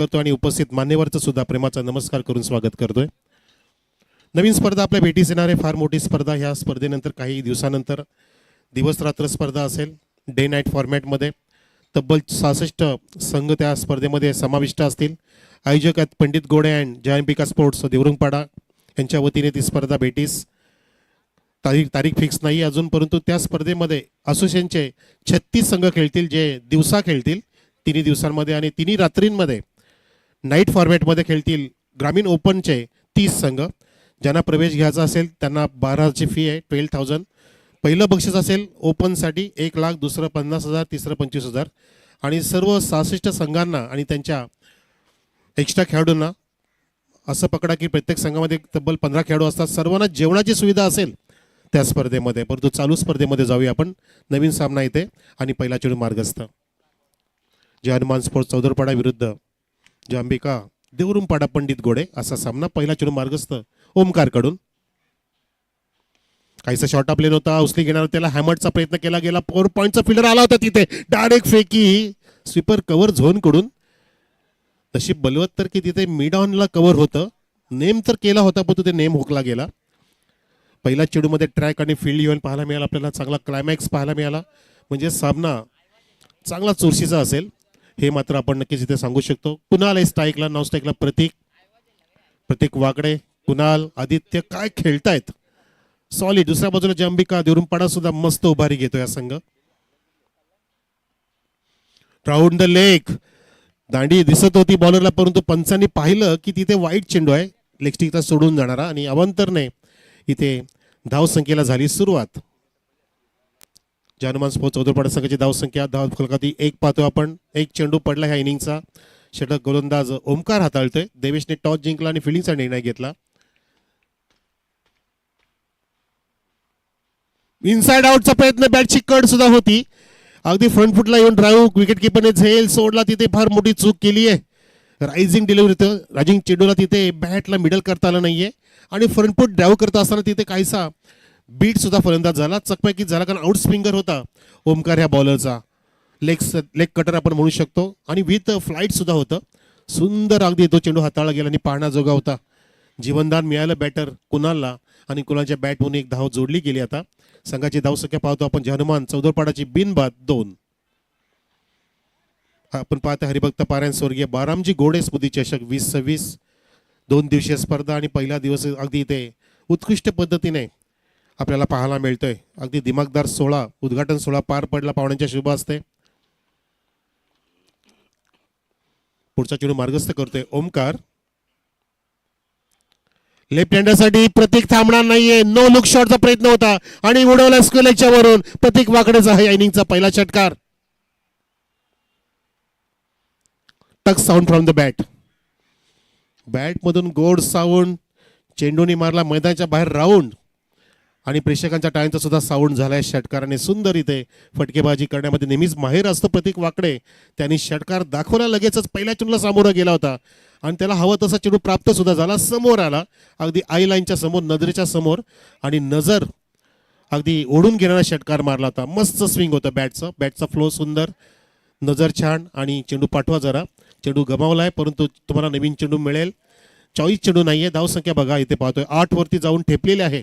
करतो आणि उपस्थित मान्यवरचं सुद्धा प्रेमाचा नमस्कार करून स्वागत करतोय. नवीन स्पर्धा आपल्या भेटीस येणार आहे, फार मोठी स्पर्धा. ह्या स्पर्धेनंतर काही दिवसानंतर दिवस रात्र स्पर्धा असेल डे नाईट फॉर्मॅटमध्ये. तब्बल 66 संघ त्या स्पर्धेमध्ये समाविष्ट असतील. आयोजक आहेत पंडित गोडे अँड जयांबिका स्पोर्ट्स देवरुंगपाडा यांच्या वतीने ती स्पर्धा भेटीस. तारीख फिक्स नाही अजून, परंतु त्या स्पर्धेमध्ये असोसिएशनचे 36 संघ खेळतील, जे दिवसा खेळतील तिन्ही दिवसांमध्ये, आणि तिन्ही रात्रींमध्ये नाईट फॉर्मॅटमध्ये खेळतील. ग्रामीण ओपनचे 30 संघ. ज्यांना प्रवेश घ्यायचा असेल त्यांना 12,000ची फी आहे, 12,000. पहिलं बक्षीस असेल ओपनसाठी 1,00,000, दुसरं 50,000, तिसरं 25,000. आणि सर्व 66 संघांना आणि त्यांच्या एक्स्ट्रा खेळाडूंना असं पकडा की प्रत्येक संघामध्ये तब्बल 15 खेळाडू असतात. सर्वांना जेवणाची सुविधा असेल त्या स्पर्धेमध्ये. परंतु चालू स्पर्धेमध्ये जाऊया आपण. नवीन सामना येते आणि पहिला चेंडू मार्गस्थ. जय हनुमान स्पोर्ट्स चौदरपाडा विरुद्ध जयांबिका देवरुंगपाडा पंडित गोडे असा सामना. पहिला चेंडू मार्गस्थ ओमकारकडून. काहीसा शॉर्ट प्लेन होता, उचली घेणार त्याला हॅमरचा प्रयत्न केला गेला. 4 पॉईंटचा फिल्डर आला होता तिथे, डायरेक्ट फेकी स्वीपर कव्हर झोनकडून. नशीब बलवत तर की तिथे मिड ऑनला कव्हर होतं. नेम तर केला होता पण ते नेम हुकला गेला. पहिल्या चेंडूमध्ये ट्रॅक आणि फील्ड इव्हेंट पाहायला मिळाला आपल्याला. चांगला क्लायमॅक्स पाहायला मिळाला. म्हणजे सामना चांगला चुरशीचा असेल हे मात्र आपण नक्कीच इथे सांगू शकतो. कुणाल आहे स्ट्राईकला, नॉन स्ट्राईकला प्रतीक वाकडे, कुणाल, आदित्य काय खेळतायत, सॉलिड. दुसऱ्या बाजूला जयांबिका देवरुंगपाडा सुद्धा मस्त उभारी घेतो या संघ. राऊंड द लेग दांडी दिसत होती बॉलरला, परंतु पंचांनी पाहिलं की तिथे वाईट चेंडू आहे, लेगस्टिकचा सोडून जाणारा, आणि अवांतरने इथे धावसंख्येला झाली सुरुवात. जय हनुमान स्पोर्ट्स चौदरपाडा संघाची धावसंख्या धाव फलकाती 1 पाहतो आपण. 1 चेंडू पडला ह्या इनिंगचा. षटक गोलंदाज ओमकार हाताळतोय. देवेशने टॉस जिंकला आणि फिल्डिंगचा निर्णय घेतला. इनसाइड आउटचा प्रयत्न, बॅटची कड सुद्धा होती. अगदी फ्रंट फुटला येऊन ड्राईव्ह विकेट किपरने झेल सोडला. तिथे फार मोठी चूक केली आहे. रायझिंग डिलिव्हरी, रायझिंग चेंडूला तिथे बॅटला मिडल करता आलं नाहीये, आणि फ्रंट फुट ड्राईव्ह करत असताना तिथे काहीसा बीट सुद्धा फलंदाज झाला, चकमकीत झाला. कारण आउट स्विंगर होता ओमकार ह्या बॉलरचा. लेग कटर आपण म्हणू शकतो, आणि विथ फ्लाईट सुद्धा होतं. सुंदर अगदी तो चेंडू हाताळला गेला आणि पाहण्याजोगा होता. जीवनदान मिळालं बॅटर कुणालला, आणि कुणालच्या बॅटमधून एक धाव जोडली गेली. आता संघाची धावसंख्या पाहतो आपण. जय हनुमान चौदरपाडाची बिनबाद 2. आपण पाहतो हरिभक्त पारायण स्वर्गीय बारामजी घोडे स्मृती चषक 2026 2 दिवसीय स्पर्धा, आणि पहिला दिवस अगदी इथे उत्कृष्ट पद्धतीने आपल्याला पाहायला मिळतोय. अगदी दिमागदार सोहळा, उद्घाटन सोहळा पार पडला पाहुण्यांच्या शुभ असते. पुढचा चेंडू मार्गस्थ करतोय ओमकार. लेफ्ट हँडरसाठी प्रतीक थांबणार नाहीये. नो लुक शॉटचा प्रयत्न होता आणि उडवला स्क्वेअरच्या वरून. प्रतीक वाकडेचा आहे इनिंगचा पहिला षटकार. टक साऊंड फ्रॉम द बॅट. बॅटमधून गोड साऊंड. चेंडूने मारला मैदानाच्या बाहेर राऊंड, आणि प्रेक्षकांच्या टाळ्यांचा सुद्धा साऊंड झालाय. षटकाराने सुंदर इथे फटकेबाजी करण्यामध्ये नेहमीच माहेर असतो प्रतीक वाकडे. त्यांनी षटकार दाखवला, लगेचच पहिल्या चेंडूला सामोरा गेला होता, आणि त्याला हवा तसा चेंडू प्राप्त सुद्धा झाला. समोर आला अगदी आई लाईनच्या समोर, नजरेच्या समोर, आणि नजर अगदी ओढून घेणारा षटकार मारला होता. मस्त स्विंग होतं बॅटचा फ्लो सुंदर, नजर छान, आणि चेंडू पाठवा जरा. चेंडू गमावला आहे, परंतु तुम्हाला नवीन चेंडू मिळेल. 24 चेंडू नाहीये. धावसंख्या बघा इथे पाहतोय 8 वरती जाऊन ठेपलेली आहे.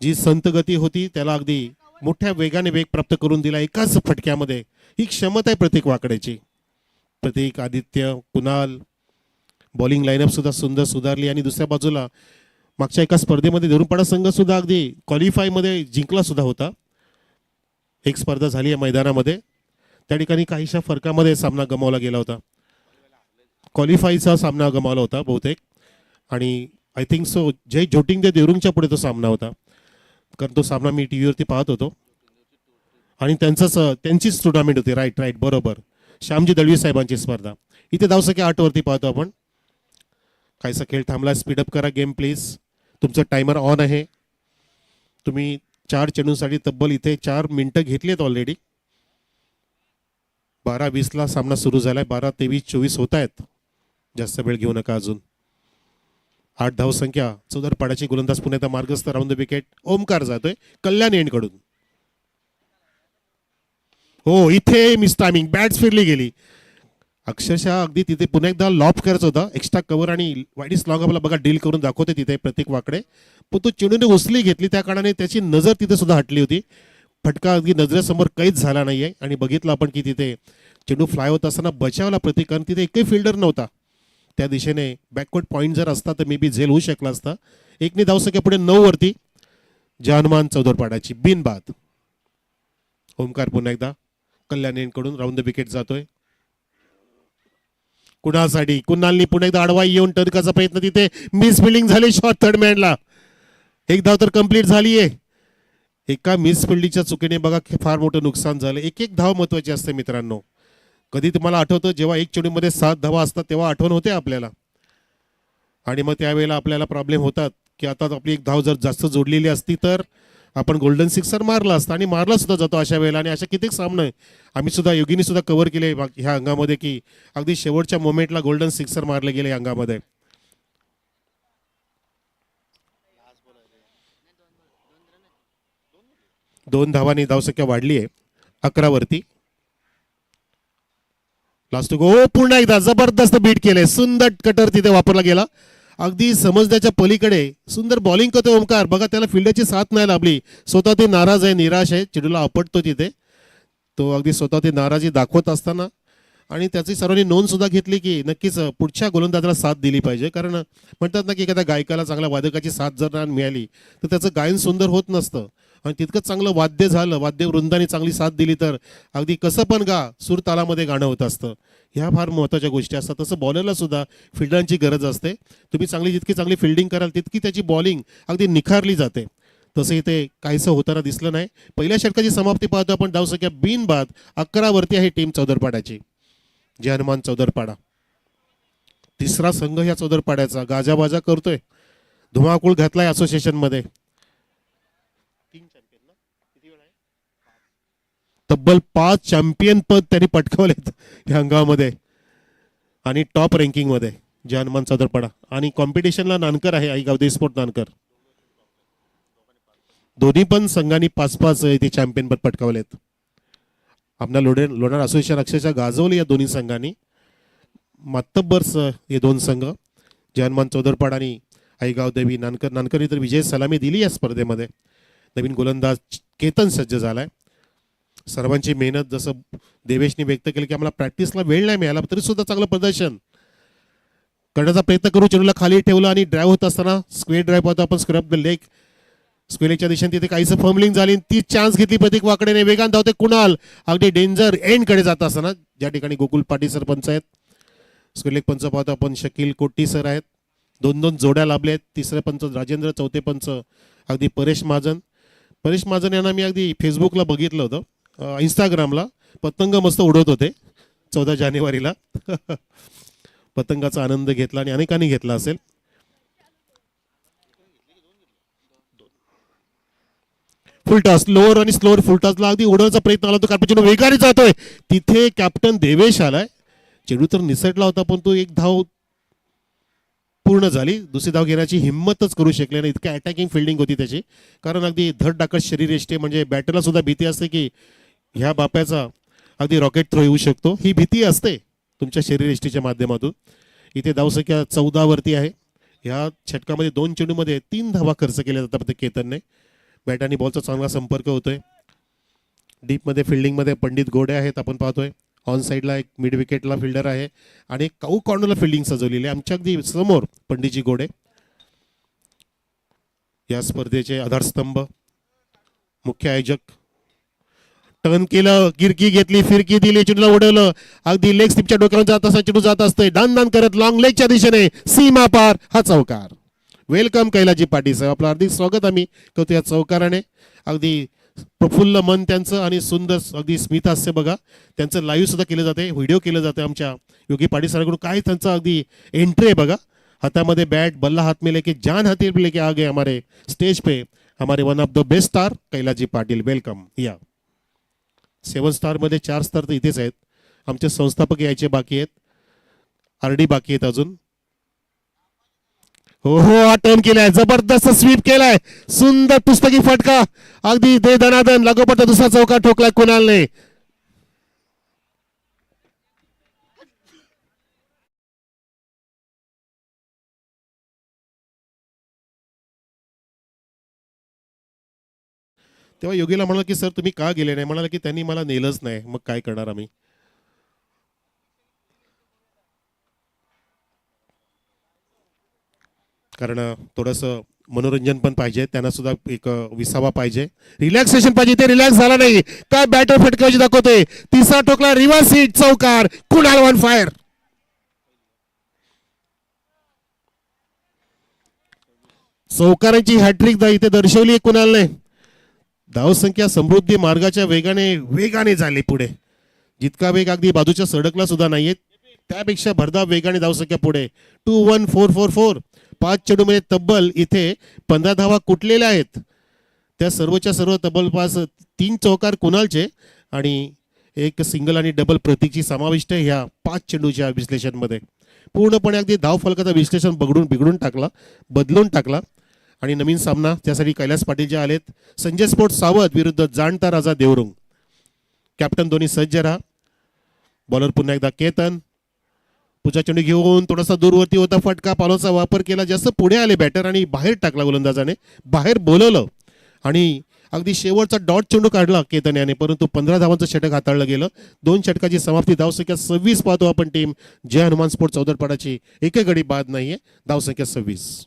जी संत गती होती त्याला अगदी मोठ्या वेगाने वेग प्राप्त करून दिला एकाच फटक्यामध्ये. ही क्षमता आहे प्रतीक वाकडेची. प्रतीक, आदित्य, कुणाल, बॉलिंग लाईनअप सुद्धा सुंदर सुधारली. आणि दुसऱ्या बाजूला मागच्या एका स्पर्धेमध्ये देवरुंगपाडा संघ सुद्धा अगदी क्वालिफायमध्ये जिंकला सुद्धा होता. एक स्पर्धा झाली या मैदानामध्ये, त्या ठिकाणी काहीशा फरकामध्ये सामना गमावला गेला होता. क्वालिफायचा सामना गमावला होता बहुतेक, आणि आय थिंक सो जय झोटिंग देवरुंगच्या पुढे तो सामना होता, कारण तो सामना मी टी व्हीवरती पाहत होतो. आणि त्यांचीच टुर्नामेंट होती. राईट बरोबर. श्यामजी दळवी साहेबांची स्पर्धा. इथे धावसंख्या 8 वरती पाहतो आपण. काहीसा खेळ थांबला. स्पीडअप करा गेम प्लीज. तुमचं टायमर ऑन आहे. तुम्ही 4 चेंडूंसाठी तब्बल इथे 4 मिनिटं घेतलीत ऑलरेडी. 12:20ला सामना सुरू झालाय. 12:23-24 होत आहेत. जास्त वेळ घेऊ नका अजून. 8 धावसंख्या. चौदरपाड्याची गोलंदाज पुण्याचा मार्गस्थ. राऊंड द विकेट ओमकार जातोय कल्याण एंड कडून. हो, इथे मिस टायमिंग. बॅट्स फिरली गेली. अक्षरशः अगदी तिथे पुन्हा एकदा लॉप करायचं होता, एक्स्ट्रा कव्हर आणि वाईट स्लॉग आपला बघा डील करून दाखवते तिथे प्रतीक वाकडे, पण तो चेंडूने उचली घेतली, त्या कारणाने त्याची नजर तिथे सुद्धा हटली होती. फटका अगदी नजरेसमोर काहीच झाला नाहीये आणि बघितलं आपण की तिथे चेंडू फ्लाय होत असताना बचावला प्रतीक, कारण तिथे एकही फिल्डर नव्हता त्या दिशेने. बॅकवर्ड पॉईंट जर असता तर मे बी झेल होऊ शकला असता. एकने धावसंख्या पुढे 9 वरती जानमान चौदरपाडाची बिनबाद. ओमकार पुन्हा एकदा कल्याणकडून राऊंड द विकेट जातोय. कुणासाठी कुणालनी पुन्हा एकदा आडवा येऊन टर्काचा प्रयत्न, तिथे मिस फिल्डिंग झाली शॉर्ट थर्ड मॅनला. एक धाव तर कंप्लीट झालीये. एका मिस फिल्डिंगच्या चुकीने बघा फार मोठं नुकसान झालं. एक एक धाव महत्वाची असते मित्रांनो. कधी तुम्हाला आठवतं जेव्हा एक चेंडूमध्ये 7 धावा असतात तेव्हा आठवण होते आपल्याला, आणि मग त्यावेळेला आपल्याला प्रॉब्लेम होतात की आता आपली एक धाव जर जास्त जोडलेली असती तर आपण गोल्डन सिक्सर मारला असता, आणि मारला सुद्धा जातो अशा वेळेला. आणि अशा कित्येक सामने आम्ही सुद्धा योगीनी सुद्धा कव्हर केले ह्या अंगामध्ये की अगदी शेवटच्या मोमेंटला गोल्डन सिक्सर मारले गेले अंगामध्ये. दोन धावांनी धावसंख्या वाढली आहे 11 वरती. लास्ट गो पुन्हा एकदा जबरदस्त बीट केले, सुंदर कटर तिथे वापरला गेला, अगदी समजण्याच्या पलीकडे सुंदर बॉलिंग करतोय ओमकार. बघा त्याला फिल्डरची साथ नाही लाभली, स्वतः ते नाराज आहे, निराश आहे, चेंडूला आपटतो तिथे तो. अगदी स्वतः ते नाराजी दाखवत असताना आणि त्याची सर्वांनी नोंद सुद्धा घेतली की नक्कीच पुढच्या गोलंदाजाला साथ दिली पाहिजे, कारण म्हणतात ना की एखाद्या गायकाला चांगल्या वादकाची साथ जर मिळाली तर त्याचं गायन सुंदर होत नसतं. आणि तितकंच चांगलं वाद्य झालं, वाद्यवृंदाने चांगली साथ दिली तर अगदी कसं पण गा सूर तालामध्ये गाणं होत असतं. ह्या फार महत्त्वाच्या गोष्टी असतात. तसं बॉलरला सुद्धा फिल्डरांची गरज असते. तुम्ही जितकी चांगली फिल्डिंग कराल तितकी त्याची बॉलिंग अगदी निखारली जाते. तसं इथे काहीसं होताना दिसलं नाही. पहिल्या षटकाची समाप्ती पाहतो आपण. धावसंख्या बिनबाद 11 वरती आहे टीम चौदरपाड्याची. जे हनुमान चौदरपाडा तिसरा संघ ह्या चौदरपाड्याचा गाजाबाजा करतोय, धुमाकूळ घातलाय असोसिएशन मध्ये. तब्बल 5 चॅम्पियन पद त्यांनी पटकावलेत या अंगामध्ये आणि टॉप रँकिंग मध्ये जे हनुमान चौदरपाडा. आणि कॉम्पिटिशनला नानकर आहे, आई गावदे स्पोर्ट नानकर. दोन्ही पण संघांनी 5-5 ते चॅम्पियन पद पटकावलेत. आपल्या लोणार असोसिएशन अक्षरशः गाजवले या दोन्ही संघांनी. मातब्बर्स हे दोन संघ जे हनुमान चौदरपाडा आणि आईगाव देवी नानकरनी तर विजय सलामी दिली या स्पर्धेमध्ये. नवीन गोलंदाज केतन सज्ज झालाय. सर्वांची मेहनत, जसं देवेशने व्यक्त केलं की आम्हाला प्रॅक्टिसला वेळ नाही मिळाला तरी सुद्धा चांगलं प्रदर्शन करण्याचा प्रयत्न करू. चेंडूला खाली ठेवलं आणि ड्राईव्ह होत असताना स्क्वेअर ड्राईव्ह होता आपण स्क्रब द लेग स्क्वेअरच्या दिशेने तिथे काहीसं फर्मलिंग झाली. ती चान्स घेतली प्रतीक वाकडेने. वेगान धावते कुणाल अगदी डेंजर एंडकडे जात असताना, ज्या ठिकाणी गोकुल पाटील सरपंच आहेत. स्क्वेअर लेग पंच पाहतो आपण शकील कोट्टी सर आहेत. 2-2 जोड्या लाभले आहेत. तिसरे पंच राजेंद्र, चौथे पंच अगदी परेश महाजन यांना मी अगदी फेसबुकला बघितलं होतं, इंस्टाग्रामला पतंग मस्त उडवत होते 14 जानेवारीला. पतंगाचा आनंद घेतला आणि अनेकांनी घेतला असेल. फुलटॉस लोअर आणि स्लोअर फुलटॉसला अगदी उडवण्याचा प्रयत्न आला, तो कारण चेंडू वेगाने जातोय. तिथे कॅप्टन देवेश आलाय. चेंडू तर निसटला होता पण तो एक धाव पूर्ण झाली. दुसरी धाव घेण्याची हिंमतच करू शकले नाही, इतक्या अटॅकिंग फिल्डिंग होती त्याची. कारण अगदी धड डाकत शरीरयष्टी, म्हणजे बॅटरला सुद्धा भीती असते की ह्या बाप्याचा अगदी रॉकेट थ्रो येऊ शकतो, ही भीती असते तुमच्या शरीरयष्टीच्या माध्यमातून. इथे धावसंख्या 14 वरती आहे. ह्या षटकामध्ये 2 चेंडूमध्ये 3 धावा खर्च केल्या जातात प्रत्येक केतनने. बॅट आणि बॉलचा चांगला संपर्क होतोय. डीपमध्ये फिल्डिंगमध्ये पंडित गोडे आहेत आपण पाहतोय. ऑन साईडला एक मिड विकेटला फिल्डर आहे आणि काऊ कॉर्नरला फिल्डिंग सजवलेली आहे. आमच्या अगदी समोर पंडितजी गोडे या स्पर्धेचे आधारस्तंभ, मुख्य आयोजक. टर्न केलं, गिरकी घेतली, फिरकी दिली, चेंडूला उडवलं, अगदी लेग स्लिपच्या डोक्यावर जात असता चेंडू जात असतोय दान करत लॉंग लेगच्या दिशेने सीमा पार. हा चौकार. वेलकम कैलाजी पाटील साहेब, आपलं हार्दिक स्वागत आम्ही करतो या चौकाराने. अगदी प्रफुल्ल मन त्यांचं आणि सुंदर अगदी स्मित हास्य बघा. त्यांचं लाईव्ह सुद्धा केलं जाते, व्हिडिओ केलं जाते आमच्या योगी पाटील सरांकडून. काय त्यांचं अगदी एंट्री आहे बघा. हातामध्ये बॅट, बल्ला हाथ में लेके जान हाथ में लेके आ गए हमारे स्टेज पे हमारे one of the best star कैलाजी पाटील. वेलकम. या 7 स्टारमध्ये 4 स्टार तर इथेच आहेत. आमचे संस्थापक यायचे बाकी आहेत, RD बाकी आहेत अजून. हो हा टर्न केलाय, जबरदस्त स्वीप केलाय, सुंदर पुस्तकी फटका, अगदी दे दनादन लागोपाठ दुसरा चौका ठोकलाय कुणालने. तेव्हा योगीला म्हणाला की सर तुम्ही का गेले नाही, म्हणाला की त्यांनी मला नेलंच नाही, मग काय करणार आम्ही. कारण थोडंसं मनोरंजन पण पाहिजे, त्यांना सुद्धा एक विसावा पाहिजे, रिलॅक्सेशन पाहिजे. ते रिलॅक्स झाला नाही, काय बॅटर फटकावची दाखवते. तिसरा टोकला, रिव्हर्स हिट, चौकार, कुणाल ऑन फायर. चौकारांची हॅट्रिक इथे दर्शवली कुणालने. धावसंख्या समृद्धी मार्गाच्या वेगाने वेगाने झाली पुढे. जितका वेग अगदी बाजूच्या सडकला सुद्धा नाहीये त्यापेक्षा भरधाव वेगाने धावसंख्या पुढे. 2-1-4-4-4. 5 चेंडूमध्ये तब्बल इथे 15 धावा कुठलेल्या आहेत. त्या सर्वच्या सर्व तब्बल 3 चौकार कुणालचे आणि एक सिंगल आणि डबल प्रतीकची समाविष्ट ह्या 5 चेंडूच्या विश्लेषणमध्ये. पूर्णपणे अगदी धाव फलकाचं विश्लेषण बिघडून टाकला, बदलून टाकला. आणि नवीन सामना त्यासाठी कैलास पाटील जे आलेत. संजय स्पोर्ट्स सावध विरुद्ध जाणता राजा देवरुंग. कॅप्टन दोन्ही सज्ज राहा. बॉलर पुन्हा एकदा केतन. पुढचा चेंडू घेऊन थोडासा दूरवरती होता फटका, पालोचा वापर केला, जास्त पुढे आले बॅटर आणि बाहेर टाकला गोलंदाजाने, बाहेर बोलवलं आणि अगदी शेवटचा डॉट चेंडू काढला केतन याने, परंतु 15 धावांचं षटक हाताळलं गेलं. 2 षटकाची समाप्ती. धावसंख्या 26 पाहतो आपण टीम जय हनुमान स्पोर्ट्स चौदरपाडाची. एकही गडी बाद नाहीये. धावसंख्या 26.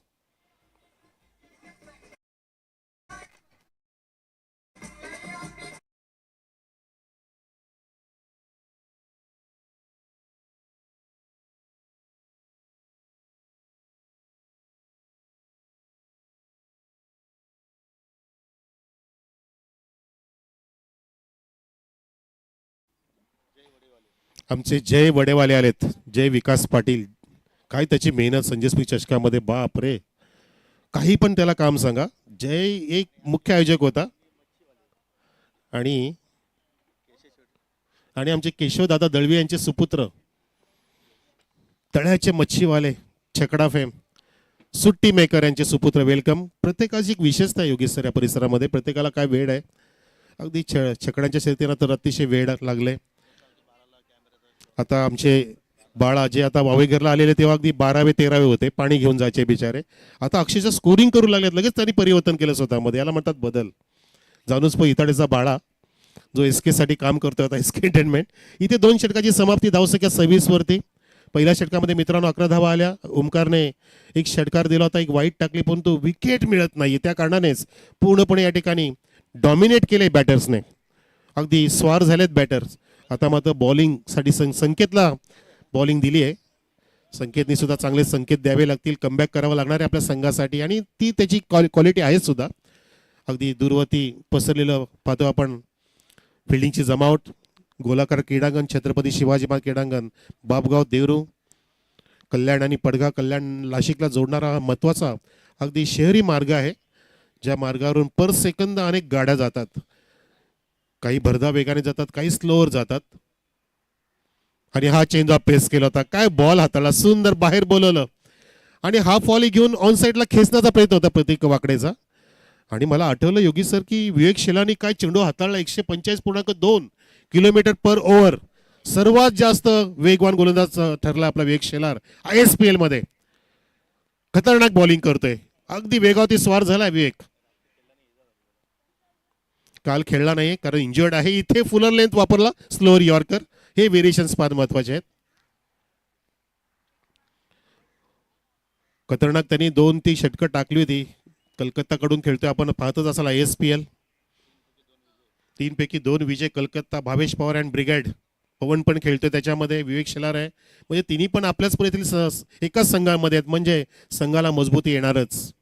आमचे जय वडेवाले आलेत, जय विकास पाटील. काय त्याची मेहनत संजय स्मिथ चषकामध्ये, बाप रे, काही पण त्याला काम सांगा. जय एक मुख्य आयोजक होता आणि आमचे केशवदादा दळवी यांचे सुपुत्र, तळ्याचे मच्छीवाले, छकडा फेम, सुट्टी मेकर यांचे सुपुत्र. वेलकम. प्रत्येकाची एक विशेषता आहे योगेश सर या परिसरामध्ये. प्रत्येकाला काय वेळ आहे. अगदी छकड्यांच्या शर्यतींना तर अतिशय वेळ लागले. आता आमचे बाळा जे आता वावेघरला आलेले तेव्हा अगदी 12वे 13वे होते, पाणी घेऊन जायचे बिचारे. आता अक्षरशः स्कोरिंग करू लागलेत, लगेच त्यांनी परिवर्तन केलं स्वतःमध्ये. याला म्हणतात बदल. जाणूस इताडेचा बाळा जो SK साठी काम करतोय आता, SK एंटरटेनमेंट. इथे 2 षटकाची समाप्ती. धावसंख्या 26 वरती. पहिल्या षटकामध्ये मित्रांनो 11 धावा आल्या. ओमकारने एक षटकार दिला होता, एक वाईट टाकली, परंतु विकेट मिळत नाही. त्या कारणानेच पूर्णपणे या ठिकाणी डॉमिनेट केले बॅटर्सने. अगदी स्वार झालेत बॅटर्स. आता मात्र बॉलिंगसाठी संकेतला बॉलिंग दिली आहे. संकेतने सुद्धा चांगले संकेत द्यावे लागतील. कमबॅक करावं लागणार आहे आपल्या संघासाठी आणि ती त्याची क्वालिटी आहे सुद्धा. अगदी दूरवरती पसरलेलं पाहतो आपण. फिल्डिंगची जमावट. गोलाकार क्रीडांगण, छत्रपती शिवाजी महाराज क्रीडांगण, बापगाव देवरू, कल्याण आणि पडघा, कल्याण नाशिकला जोडणारा हा महत्त्वाचा अगदी शहरी मार्ग आहे, ज्या मार्गावरून पर सेकंद अनेक गाड्या जातात. काही भरधाव वेगाने जातात, काही स्लोवर जातात. आणि हा चेंज ऑफ पेस केला होता. काय बॉल हाताळला, सुंदर बाहेर बोलवलं आणि हा फॉल घेऊन ऑन साईडला खेचण्याचा प्रयत्न होता प्रतीक वाकडेचा. आणि मला आठवलं योगी सर की विवेक शेलानी काय चेंडू हाताळला. 145.2 किलोमीटर पर ओव्हर. सर्वात जास्त वेगवान गोलंदाज ठरला आपला विवेक शेलार ISPL मध्ये. खतरनाक बॉलिंग करतोय, अगदी वेगावरती स्वार झाला विवेक. काल खेळला नाही कारण इंजर्ड आहे. इथे फुलर लेंथ वापरला, स्लोअर यॉर्कर. हे व्हेरिएशन्स फार महत्वाचे आहेत. खतरनाक त्यांनी 2-3 षटकं टाकली होती. कलकत्ताकडून खेळतोय आपण, पाहतच असाल ISPL. 3 पैकी 2 विजय कलकत्ता. Bhavesh Pawar and brigade. पवन पण खेळतोय त्याच्यामध्ये, विवेक शेलार आहे. म्हणजे तिन्ही पण आपल्याच परिस्थितीत एकाच संघामध्ये आहेत, म्हणजे संघाला मजबूती येणारच.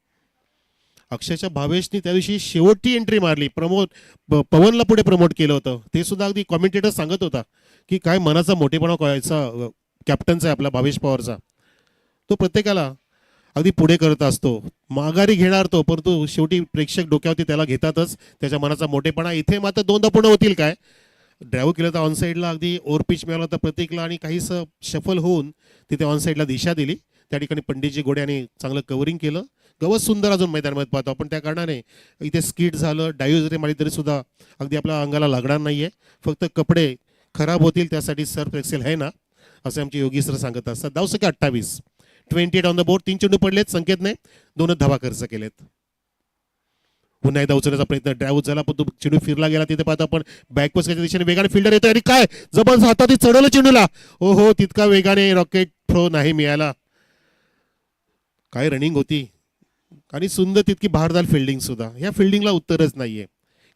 अक्षरशः भावेशनी त्या दिवशी शेवटची एंट्री मारली. पवनला पुढे प्रमोट केलं होतं. ते सुद्धा अगदी कॉमेंटेटर सांगत होता की काय मनाचा मोठेपणा करायचा कॅप्टनचा आहे आपला भावेश पवारचा. तो प्रत्येकाला अगदी पुढे करत असतो, माघारी घेणार तो, परंतु शेवटी प्रेक्षक डोक्यावरती त्याला घेतातच. त्याच्या मनाचा मोठेपणा. इथे मात्र 2दा पूर्ण होतील काय. ड्राईव्ह केलं तर ऑन साईडला अगदी ओव्हर पिच मिळाला होता प्रतीकला आणि काहीसं शफल होऊन तिथे ऑन साईडला दिशा दिली. त्या ठिकाणी पंडितजी घोड्याने चांगलं कव्हरिंग केलं. गवत सुंदर अजून मैदानामध्ये पाहतो आपण. त्या कारणाने इथे स्किट झालं, डायव्ह जरी मारली तरी सुद्धा अगदी आपल्या अंगाला लागणार नाहीये. फक्त कपडे खराब होतील त्यासाठी सर्फ एक्सेल आहे ना, असे आमचे योगी सर सांगत असतात. धावसंख्या 28. 28 ऑन द बोर्ड. 3 चेंडू पडलेत संकेतने, 2 धावा खर्च केलेत. पुन्हा एकदा उचलण्याचा प्रयत्न, ड्राईव्ह झाला पण तो चेंडू फिरला गेला. तिथे पाहतो आपण बॅकवर्सच्या दिशेने वेगाने फिल्डर येतोय आणि काय जबरदस्त हातात चढवलं चेंडूला. ओ हो, तितका वेगाने रॉकेट थ्रो नाही मिळाला. काय रनिंग होती आणि सुंदर तितकी भारदार फिल्डिंग सुद्धा. ह्या फिल्डिंगला उत्तरच नाहीये,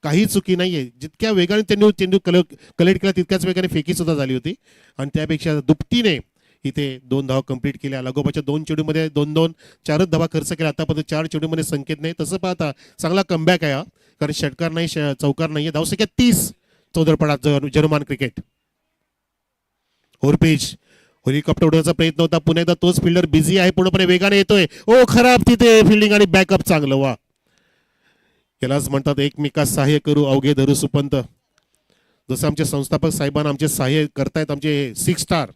काही चुकी नाहीये. जितक्या वेगाने चेंडू चेंडू कलेक्ट केला तितक्याच वेगाने फेकी सुद्धा झाली होती आणि त्यापेक्षा दुपटीने इथे 2 धावा कंप्लीट केल्या. लागोपाच्या 2 चेंडूमध्ये 2-2 4च धावा खर्च केला. आतापर्यंत 4 चेंडूमध्ये संकेत नाही. तसं पाहता चांगला कमबॅक आहे हा, कारण षटकार नाही चौकार नाहीये. धावसंख्या 30 चौदरपडात जर्मन क्रिकेट. ओव्हरपिच हेलिकॉप्टर उडवण्याचा प्रयत्न होता. पुन्हा एकदा तोच फिल्डर बिझी आहे, पूर्णपणे वेगाने येतोय. ओ खराब तिथे फिल्डिंग आणि बॅकअप चांगलं. वा, यालाच म्हणतात एकमेकास सहाय्य करू अवघे धरू सुपंत. जसं आमचे संस्थापक साहेबांना आमचे सहाय्य करतायत आमचे 6 स्टार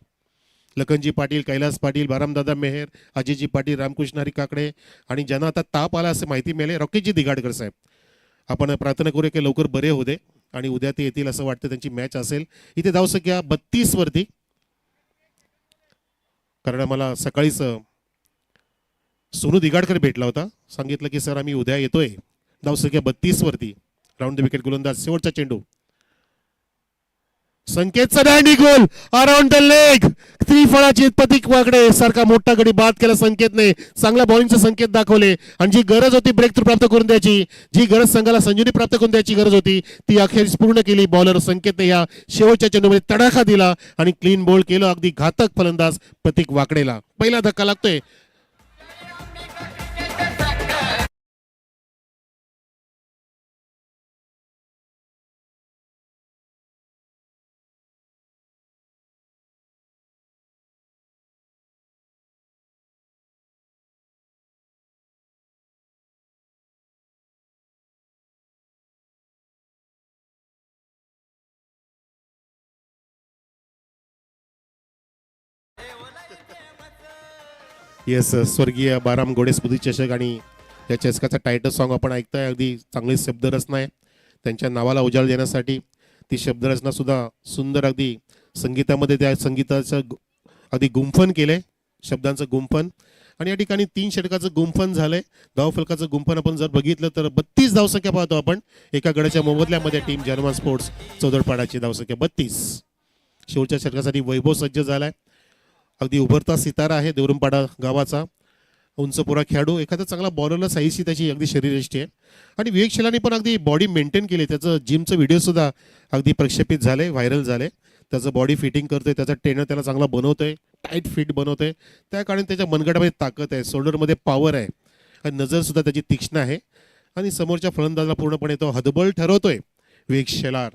लखनजी पाटील, कैलास पाटील, बारामदादा मेहर, अजयजी पाटील, रामकृष्ण हरी काकडे आणि ज्यांना आता ताप आला असे माहिती मिळाले रॉकेटजी दिगाडकर साहेब. आपण प्रार्थना करूया की लवकर बरे होऊ दे आणि उद्या ते येतील असं वाटतं. त्यांची मॅच असेल. इथे धावसंख्या 32 वरती, कारण मला सकाळीच सोनू दिगाडकर भेटला होता. सांगितलं की सर आम्ही उद्या येतोय. धावसंख्या 32 वरती. राऊंड द विकेट गोलंदाज, शेवटचा चेंडू. संकेतचा डॅन्डी गोल अराउंड द लेग. त्रिफळाची प्रतीक वाकडे सारखा मोठा गडी बाद केला संकेतने. चांगला बॉलिंगचे संकेत दाखवले आणि जी गरज होती ब्रेक थ्रू प्राप्त करून द्यायची, जी गरज संघाला संजीवनी प्राप्त करून द्यायची गरज होती, ती अखेरीस पूर्ण केली. बॉलर संकेतने या शेवटच्या चेंडूमध्ये तडाखा दिला आणि क्लीन बोल्ड केलं. अगदी घातक फलंदाज प्रतीक वाकडेला पहिला धक्का लागतोय. येस, स्वर्गीय बाराम गोडे स्मृती चषक आणि या चषकाचा टायटल सॉन्ग आपण ऐकताय. अगदी चांगली शब्दरचना आहे. त्यांच्या नावाला उजाळ देण्यासाठी ती शब्दरचना सुद्धा सुंदर, अगदी संगीतामध्ये त्या संगीताचं अगदी गुंफन केलंय, शब्दांचं गुंफन. आणि या ठिकाणी 3 षटकाचं गुंफन झालंय. धावफलकाचं गुंफन आपण जर बघितलं तर 32 धावसंख्या पाहतो आपण एका गड्याच्या मोबदल्यामध्ये. टीम जर्मन स्पोर्ट्स चौदरपाडाची धावसंख्या 32. शेवटच्या षटकासाठी वैभव सज्ज झालाय. अगदी उभरता सितारा आहे देवरुमपाडा गावाचा. उंचपुरा खेळाडू, एखादा चांगला बॉलरला साईजची त्याची अगदी शरीरयष्टी आहे आणि विवेक शेलानी पण अगदी बॉडी मेंटेन केली. त्याचं जिमचं व्हिडिओ सुद्धा अगदी प्रक्षेपित झाले, व्हायरल झाले. त्याचं बॉडी फिटिंग करतोय, त्याचा ट्रेनर त्याला चांगला बनवतोय, टाईट फिट बनवतोय. त्या कारण त्याच्या मनगटामध्ये ताकद आहे, शोल्डरमध्ये पॉवर आहे आणि नजर सुद्धा त्याची तीक्ष्ण आहे आणि समोरच्या फलंदाजाला पूर्णपणे तो हतबल ठरवतोय. विवेक शेलार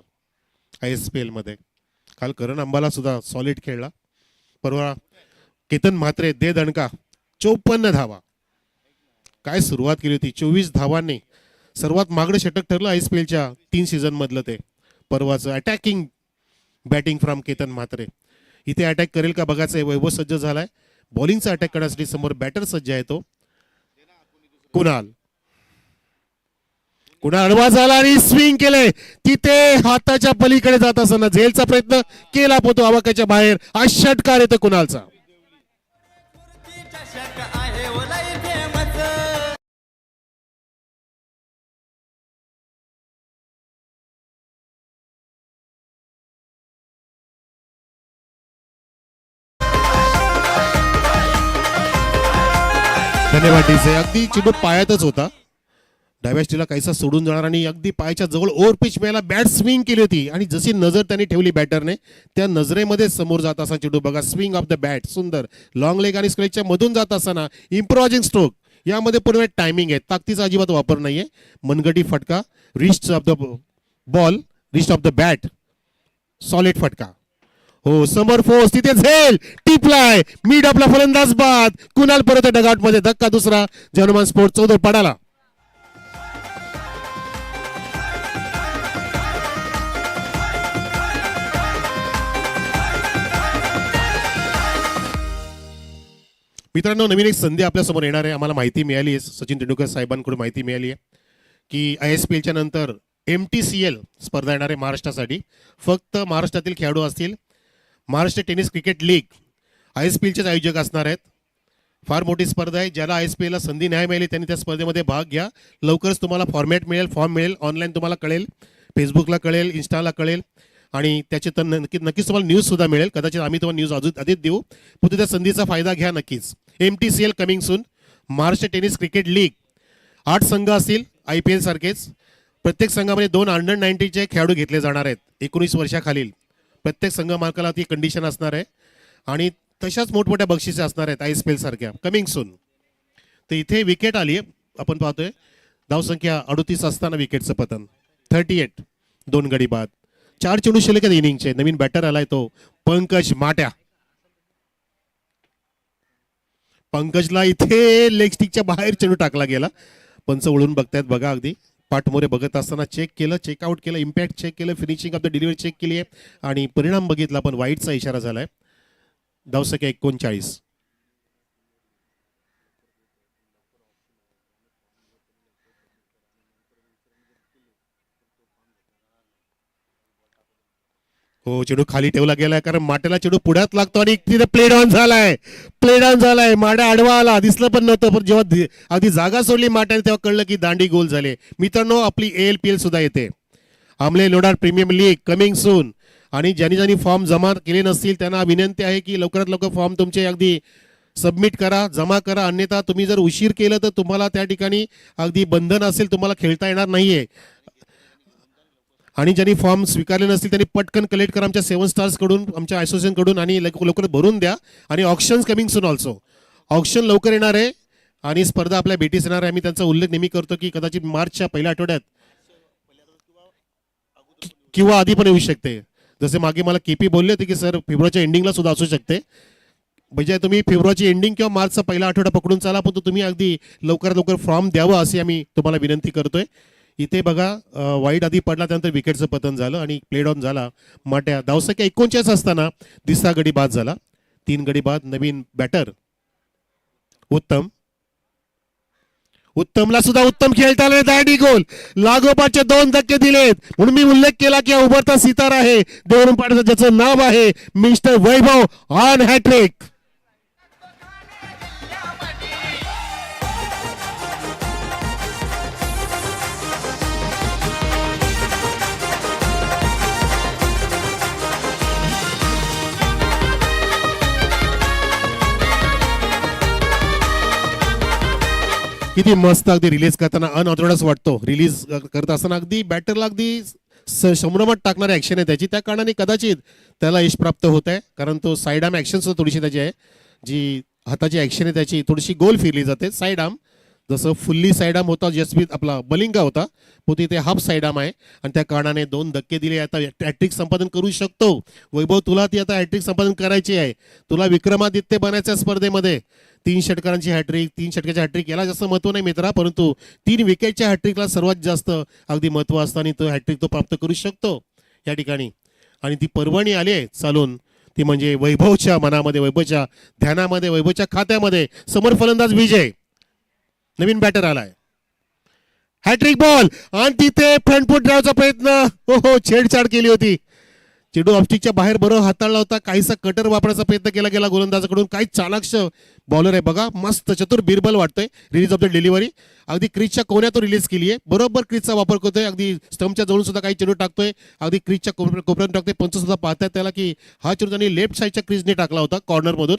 ISPL मध्ये काल करण अंबाला सुद्धा सॉलिड खेळला. परवा केतन म्हात्रे दे दणका 54 धावा. काय सुरुवात केली होती. 24 धावांनी सर्वात महागडं षटक ठरलं ISPLच्या 3 सीझन मधलं ते परवाचं. Attacking batting from Ketan Mhatre. इथे अटॅक करेल का बघायचं. वैभव सज्ज झालाय बॉलिंगचा अटॅक करण्यासाठी. समोर बॅटर सज्ज आहे तो कुणाल. कुणाल अडवा झाला आणि स्विंग केलंय. तिथे हाताच्या पलीकडे जात असताना झेलचा प्रयत्न केला पण तो आवाक्याच्या बाहेर. हा षटकार येतो कुणालचा. धन्यवाद डीजे. अगदी चेंडू पायातच होता. डाव्या स्टीला काहीसा सोडून जाणार आणि अगदी पायाच्या जवळ ओव्हर पिच मिळाला. बॅट स्विंग केली होती आणि जशी नजर त्यांनी ठेवली बॅटरने त्या नजरेमध्ये समोर जात असताना चेंडू बघा. स्विंग ऑफ द बॅट सुंदर लॉंग लेग आणि स्क्वेअरच्या मधून जात असताना इम्प्रोवायझिंग स्ट्रोक. यामध्ये पूर्ण टायमिंग आहे, ताकदीचा अजिबात वापर नाहीये. मनगटी फटका, wrist of the ball, wrist of the bat, solid फटका. हो, समोर फोर्स, तिथे झेल टिपलाय. मिड आपला फलंदाज बाद. कुणाल परत डगआउट मध्ये. धक्का दुसरा जर्मन स्पोर्ट 14 पडाला. मित्रांनो, नवीन एक संधी आपल्या समोर येणार आहे. आम्हाला माहिती मिळाली आहे, सचिन तेंडुलकर साहेबांकडून माहिती मिळाली आहे की ISPLच्या नंतर MTCL स्पर्धा येणार आहे महाराष्ट्रासाठी. फक्त महाराष्ट्रातील खेळाडू असतील. महाराष्ट्र टेनिस क्रिकेट लीग ISPLचेच आयोजक असणार आहेत. फार मोठी स्पर्धा आहे. ज्याला ISPL ला संधी नाही मिळाली त्यांनी त्या स्पर्धेमध्ये भाग घ्या. लवकरच तुम्हाला फॉर्मॅट मिळेल, फॉर्म मिळेल, ऑनलाईन तुम्हाला कळेल, फेसबुकला कळेल, इंस्टाला कळेल आणि त्याची तर नक्कीच तुम्हाला न्यूजसुद्धा मिळेल. कदाचित आम्ही तुम्हाला न्यूज आधीच देऊ, पण त्या संधीचा फायदा घ्या नक्कीच. MTCL coming soon, Maharashtra tennis cricket league. 8 संघ असतील IPL सारखेच. प्रत्येक संघामध्ये 2 अंडर-19चे खेळाडू घेतले जाणार आहेत 19 वर्षाखालील. प्रत्येक संघ मालकाला ती कंडिशन असणार आहे आणि तशाच मोठमोठ्या बक्षिसे असणार आहेत ISPL सारख्या कमिंग सून. तर इथे विकेट आली आहे, आपण पाहतोय धावसंख्या 38 असताना विकेटचं पतन 38, 2 गडी बाद. 4 चेंडू शिल्लक आहेत इनिंगचे. नवीन बॅटर आलाय तो पंकज माट्या. पंकजला इथे लेग स्टिकच्या बाहेर चेंडू टाकला गेला. पंच वळून बघतायत बघा, अगदी पाठमोरे बघत असताना चेक केलं, चेकआउट केलं, इम्पॅक्ट चेक केलं, finishing of the delivery check केली आहे आणि परिणाम बघितला पण वाईटचा इशारा झालाय. धावसंख्या 39. हो, चेडू खाली ठेवला गेलाय कारण माट्याला चेडू पुढ्यात लागतो आणि तिथे प्ले डाऊन झालाय. प्ले डाऊन झालाय. माट्या आडवा आला, दिसलं पण नव्हतं, पण जेव्हा अगदी जागा सोडली माट्याने तेव्हा कळलं की दांडी गोल झाले. मित्रांनो, आपली ALPL सुद्धा येते, आमले Lonar premium league coming soon. आणि ज्यांनी फॉर्म जमा केले नसतील त्यांना विनंती आहे की लवकरात लवकर फॉर्म तुमचे अगदी सबमिट करा, जमा करा. अन्यथा तुम्ही जर उशीर केलं तर तुम्हाला त्या ठिकाणी अगदी बंधन असेल, तुम्हाला खेळता येणार नाहीये. आणि ज्यांनी फॉर्म स्वीकारले नसतील त्यांनी पटकन कलेक्ट करा आमच्या 7 स्टार्स कडून, आमच्या असोसिएशन कडून आणि लवकर भरून द्या. आणि options coming soon also. Option लवकर येणार आहे आणि स्पर्धा आपल्या भेटीस येणार आहे. आम्ही त्यांचा उल्लेख नेहमी करतो की कदाचित मार्चच्या पहिल्या आठवड्यात किंवा आधी पण येऊ शकते. जसे मागे मला KP बोलले होते की सर फेब्रुवारीच्या एंडिंगला सुद्धा असू शकते. म्हणजे तुम्ही फेब्रुवारीची एंडिंग किंवा मार्चचा पहिला आठवडा पकडून चाला, पण तुम्ही अगदी लवकरात लवकर फॉर्म द्यावं अशी आम्ही तुम्हाला विनंती करतोय. इथे बघा, वाईट आधी पडला त्यानंतर विकेटचं पतन झालं आणि प्ले डाऊन झाला. माट्या धावसंख्या 39 असताना 10रा गडी बाद झाला. 3 गडी बाद. नवीन बॅटर उत्तमला सुद्धा उत्तम खेळता आले. दांडी गोल. लागोपाठचे 2 धक्के दिलेत. म्हणून मी उल्लेख केला की उभरता सितारा आहे देवरून पाण्याचं, ज्याचं नाव आहे मिस्टर वैभव ऑन हॅट्रिक. किती मस्त अगदी रिलीज करताना अनऑर्थोडॉक्स वाटतो. रिलीज करत असताना अगदी बॅटरला अगदी संभ्रमात टाकणारी ऍक्शन आहे त्याची. त्या कारणाने कदाचित त्याला यश प्राप्त होत आहे, कारण तो साईड आर्म ऍक्शन सुद्धा थोडीशी त्याची आहे. जी हाताची ऍक्शन आहे त्याची थोडीशी गोल फिरली जाते. साईड आर्म जसं फुल्ली साईड आर्म होता जसप्रीत आपला बलिंगा होता, तो तिथे हाफ साईड आर्म आहे आणि त्या कारणाने 2 धक्के दिले. आता हॅट्रिक संपादन करू शकतो वैभव. तुला ती आता हॅट्रिक संपादन करायची आहे. तुला विक्रमादित्य बनायच्या स्पर्धेमध्ये 3 षटकारांची हॅट्रिक, 3 षटकाची हॅट्रिक याला जास्त महत्व नाही मित्रा, परंतु 3 विकेटच्या हॅट्रिकला सर्वात जास्त अगदी महत्व असतं आणि तो हॅट्रिक तो प्राप्त करू शकतो या ठिकाणी. आणि ती पर्वणी आली आहे चालून, ती म्हणजे वैभवच्या मनामध्ये, वैभवच्या ध्यानामध्ये, वैभवच्या खात्यामध्ये. समोर फलंदाज विजय. नवीन बॅटर आलाय. हॅट्रिक बॉल आणि तिथे फ्रंट फूट ड्राईव्हचा प्रयत्न. हो, छेडछाड केली होती. चेंडू ऑफस्टिकच्या बाहेर बरोबर हाताळला होता. काहीसा कटर वापरायचा प्रयत्न केला गेला गोलंदाजाकडून. काही चालाक्ष बॉलर आहे बघा, मस्त चतुर बिरबल वाटतोय. रिलीज ऑफ द डिलिव्हरी अगदी क्रीजच्या कोण्यातून रिलीज केली आहे. बरोबर क्रीजचा वापर करतोय. अगदी स्टंपच्या जवळून सुद्धा काही चेंडू टाकतोय. अगदी क्रीजच्या कोपऱ्यात टाकतोय. पंच सुद्धा पाहतात त्याला की हा चेंडू त्यांनी लेफ्ट साईडच्या क्रीजने टाकला होता कॉर्नर मधून.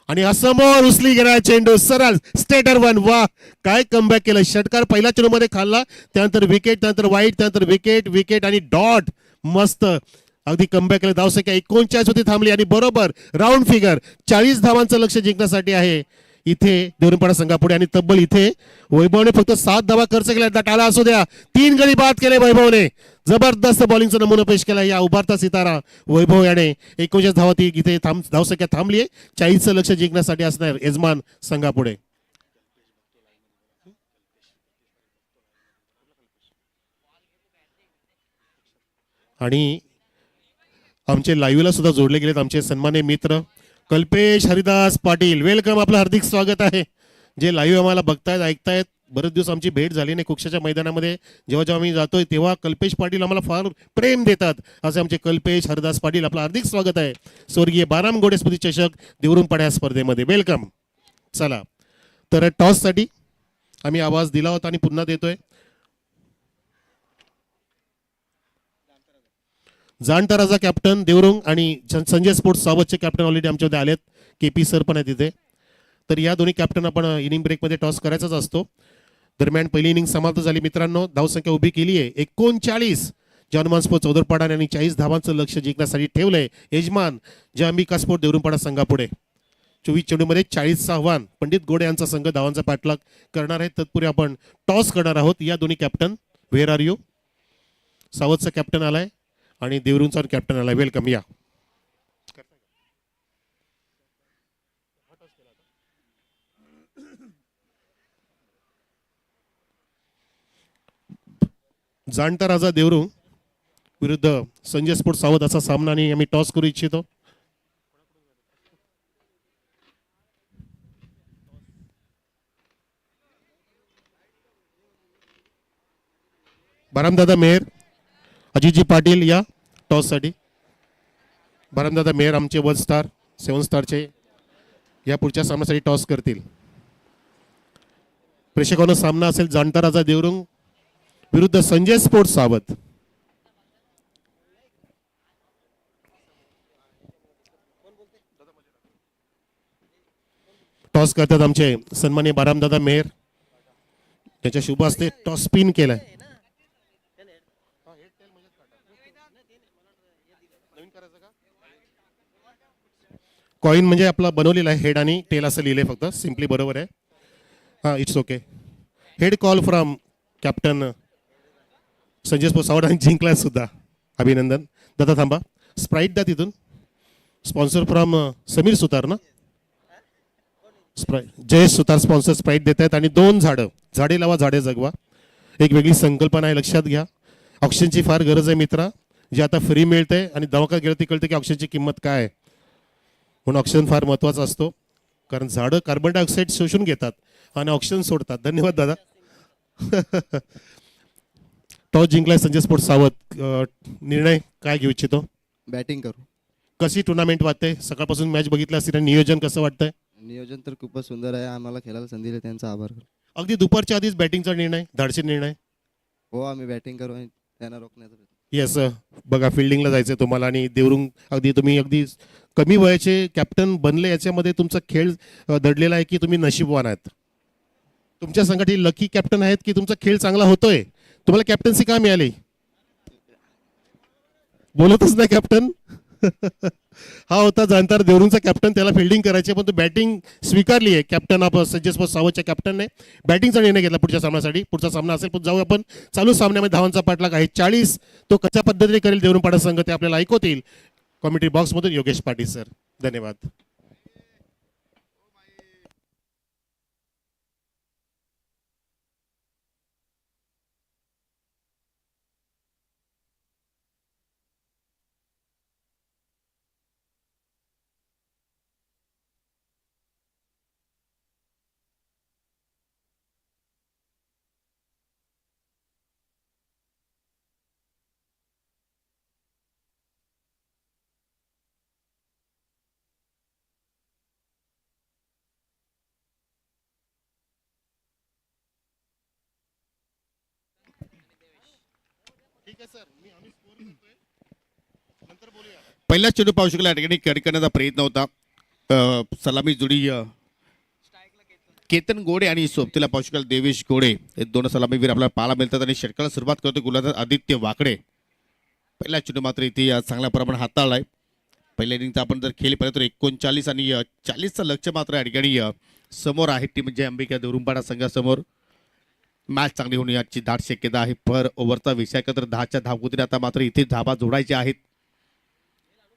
आणि असमोर उचली गेला चेंडू सरळ स्टेटर 1. वा, काय कमबॅक केलं. षटकार पहिल्या चेंडू मध्ये खाल्ला, त्यानंतर विकेट, त्यानंतर वाईट, त्यानंतर विकेट आणि डॉट. मस्त अगदी कमबॅक केलं. धावसंख्या 39 होती थांबली आणि बरोबर राऊंड फिगर 40 धावांचं लक्ष जिंकण्यासाठी आहे इथे देवरुखपाडा संघापुढे. आणि तब्बल इथे वैभवने फक्त 7 धावा खर्च केल्या. टाळा असू द्या, 3 गडी बाद केले वैभवने. जबरदस्त बॉलिंगचा नमुना पेश केला या उभारता सितारा वैभव याने. 39 धावा ती इथे धावसंख्या थांबली आहे. 40चं लक्ष जिंकण्यासाठी असणार यजमान संघापुढे. आणि आमचे लाईव्हला सुद्धा जोडले गेलेत आमचे सन्माननीय मित्र कल्पेश हरिदास पाटील. वेलकम, आपलं हार्दिक स्वागत आहे. जे लाईव्ह आम्हाला बघतायत, ऐकतायत, बरेच दिवस आमची भेट झाली नाही कुक्षाच्या मैदानामध्ये. जेव्हा जेव्हा आम्ही जातोय तेव्हा कल्पेश पाटील आम्हाला फार प्रेम देतात. असे आमचे कल्पेश हरदास पाटील, आपलं हार्दिक स्वागत आहे स्वर्गीय बाराम गोडे स्मृती चषक देवरुम पाड्या स्पर्धेमध्ये. वेलकम. चला तर टॉससाठी आम्ही आवाज दिला होता आणि पुन्हा देतोय. जाणता राजा कॅप्टन देवरुंग आणि संजय स्पोर्ट्स सावतचे कॅप्टन ऑलरेडी आमच्यामध्ये आलेत. KP सर पण आहेत तिथे. तर या दोन्ही कॅप्टन आपण इनिंग ब्रेकमध्ये टॉस करायचाच असतो. दरम्यान पहिली इनिंग समाप्त झाली मित्रांनो. धावसंख्या उभी केली आहे 39. जॉनमान स्पोर्ट चौदरपाडा यांनी 40 धावांचं लक्ष जिंकण्यासाठी ठेवलंय. यजमान जे अंबिका स्पोर्ट देवरुमपाडा संघापुढे 24 चेंडूमध्ये 40चं आव्हान. पंडित गोडे यांचा संघ धावांचा पाठलाग करणार आहे. तत्पूर्वी आपण टॉस करणार आहोत. या दोन्ही कॅप्टन व्हेअर आर यू. सावतचा कॅप्टन आलाय आणि देवरुंगचा कॅप्टन आलाय. वेलकम. या जाणता राजा देवरुंग विरुद्ध संजय स्पोर्ट सावत असा सामना आणि आम्ही टॉस करू इच्छितो. बारामदादा मेहर, अजितजी पाटील या टॉससाठी. बारामदादा मेहर आमचे 1 स्टार 7 स्टारचे या पुढच्या सामन्यासाठी टॉस करतील. प्रेक्षकांना सामना असेल जाणता राजा देवरुंग विरुद्ध संजय स्पोर्ट्स सावत. टॉस करतात आमचे सन्माननीय बारामदादा मेहर. त्याच्या शुभ हस्ते टॉस स्पिन केलाय. कॉइन म्हणजे आपला बनवलेला आहे. हेड आणि टेल असं लिहिलंय फक्त. सिम्पली बरोबर आहे. हां it's okay. Head call from captain Sanjay sports सावत आणि जिंकलाय सुद्धा. अभिनंदन. दादा थांबा. स्प्राईट द्या तिथून. स्पॉन्सर फ्रॉम समीर सुतार ना. जयेश सुतार स्पॉन्सर स्प्राईट देत आहेत. आणि 2 झाडं. झाडे लावा झाडे जगवा एक वेगळी संकल्पना आहे. लक्षात घ्या. ऑक्सिजनची फार गरज आहे मित्रा. जे आता फ्री मिळते आणि दवाखान्यात गेलं ती कळते की ऑक्सिजनची किंमत काय आहे. म्हणून ऑक्सिजन फार महत्त्वाचा असतो. कारण झाडं कार्बन डायऑक्साईड शोषून घेतात आणि ऑक्सिजन सोडतात. धन्यवाद दादा. टॉस जिंकलाय संजय स्पोर्ट्स सावत. निर्णय काय घेऊ इच्छितो. बॅटिंग करू. कशी टुर्नामेंट वाटते. सकाळपासून मॅच बघितली असतील. नियोजन कसं वाटतंय. नियोजन तर खूपच सुंदर आहे. आम्हाला खेळायला संधी दिली त्यांचा आभार करू. अगदी दुपारच्या आधीच बॅटिंगचा निर्णय धाडसी निर्णय. हो आम्ही बॅटिंग करू आणि त्यांना रोखण्याचा प्रयत्न. येस बघा फिल्डिंगला जायचं तुम्हाला आणि देवरुंग अगदी तुम्ही अगदी कमी वयाचे कॅप्टन बनले. याच्यामध्ये तुमचा खेळ दडलेला आहे की तुम्ही नशीबवान आहात. तुमच्या संघातील लकी कॅप्टन आहेत की तुमचा खेळ चांगला होतोय. तुम्हाला कॅप्टन्सी का मिळाली. बोलतच नाही कॅप्टन. हा होता जाणतार देवरुंगचा कॅप्टन. त्याला फिल्डिंग करायची पण तो बॅटिंग स्वीकारली आहे. कॅप्टन आपण संजय स्पोर्ट्स सावतच्या कॅप्टनने बॅटिंगचा निर्णय घेतला पुढच्या सामन्यासाठी. पुढचा सामना असेल पण जाऊ आपण चालू सामन्यामध्ये. धावांचा पाठलाग आहे 40. तो कशा पद्धतीने करेल देवरुमपाडा संघ ते आपल्याला ऐकवतील कॉमेंट्री बॉक्समधून योगेश पाटील सर. धन्यवाद. पहिला चेंडू पाहू शकला. या ठिकाणी कडी करण्याचा प्रयत्न होता. सलामी जोडी केतन गोडे आणि सोबतीला पाहू शकाल देवेश गोडे हे 2 सलामीवीर आपल्याला पाहायला मिळतात. आणि षटकाला सुरुवात करतो गोलंदाज आदित्य वाकडे. पहिला चेंडू मात्र इथे चांगल्या प्रमाणात हाताळलाय. पहिल्या इनिंगचा आपण जर खेळ पाहिलं तर 39 आणि 40चं लक्ष मात्र या ठिकाणी समोर आहे टीम म्हणजे अंबिका देवरुमपाडा संघासमोर. मॅच चांगली होऊन याची दाट शक्यता आहे. पर ओव्हरचा विषय तर 10च्या धावगतीने आता मात्र इथे धाबा जोडायचे आहेत.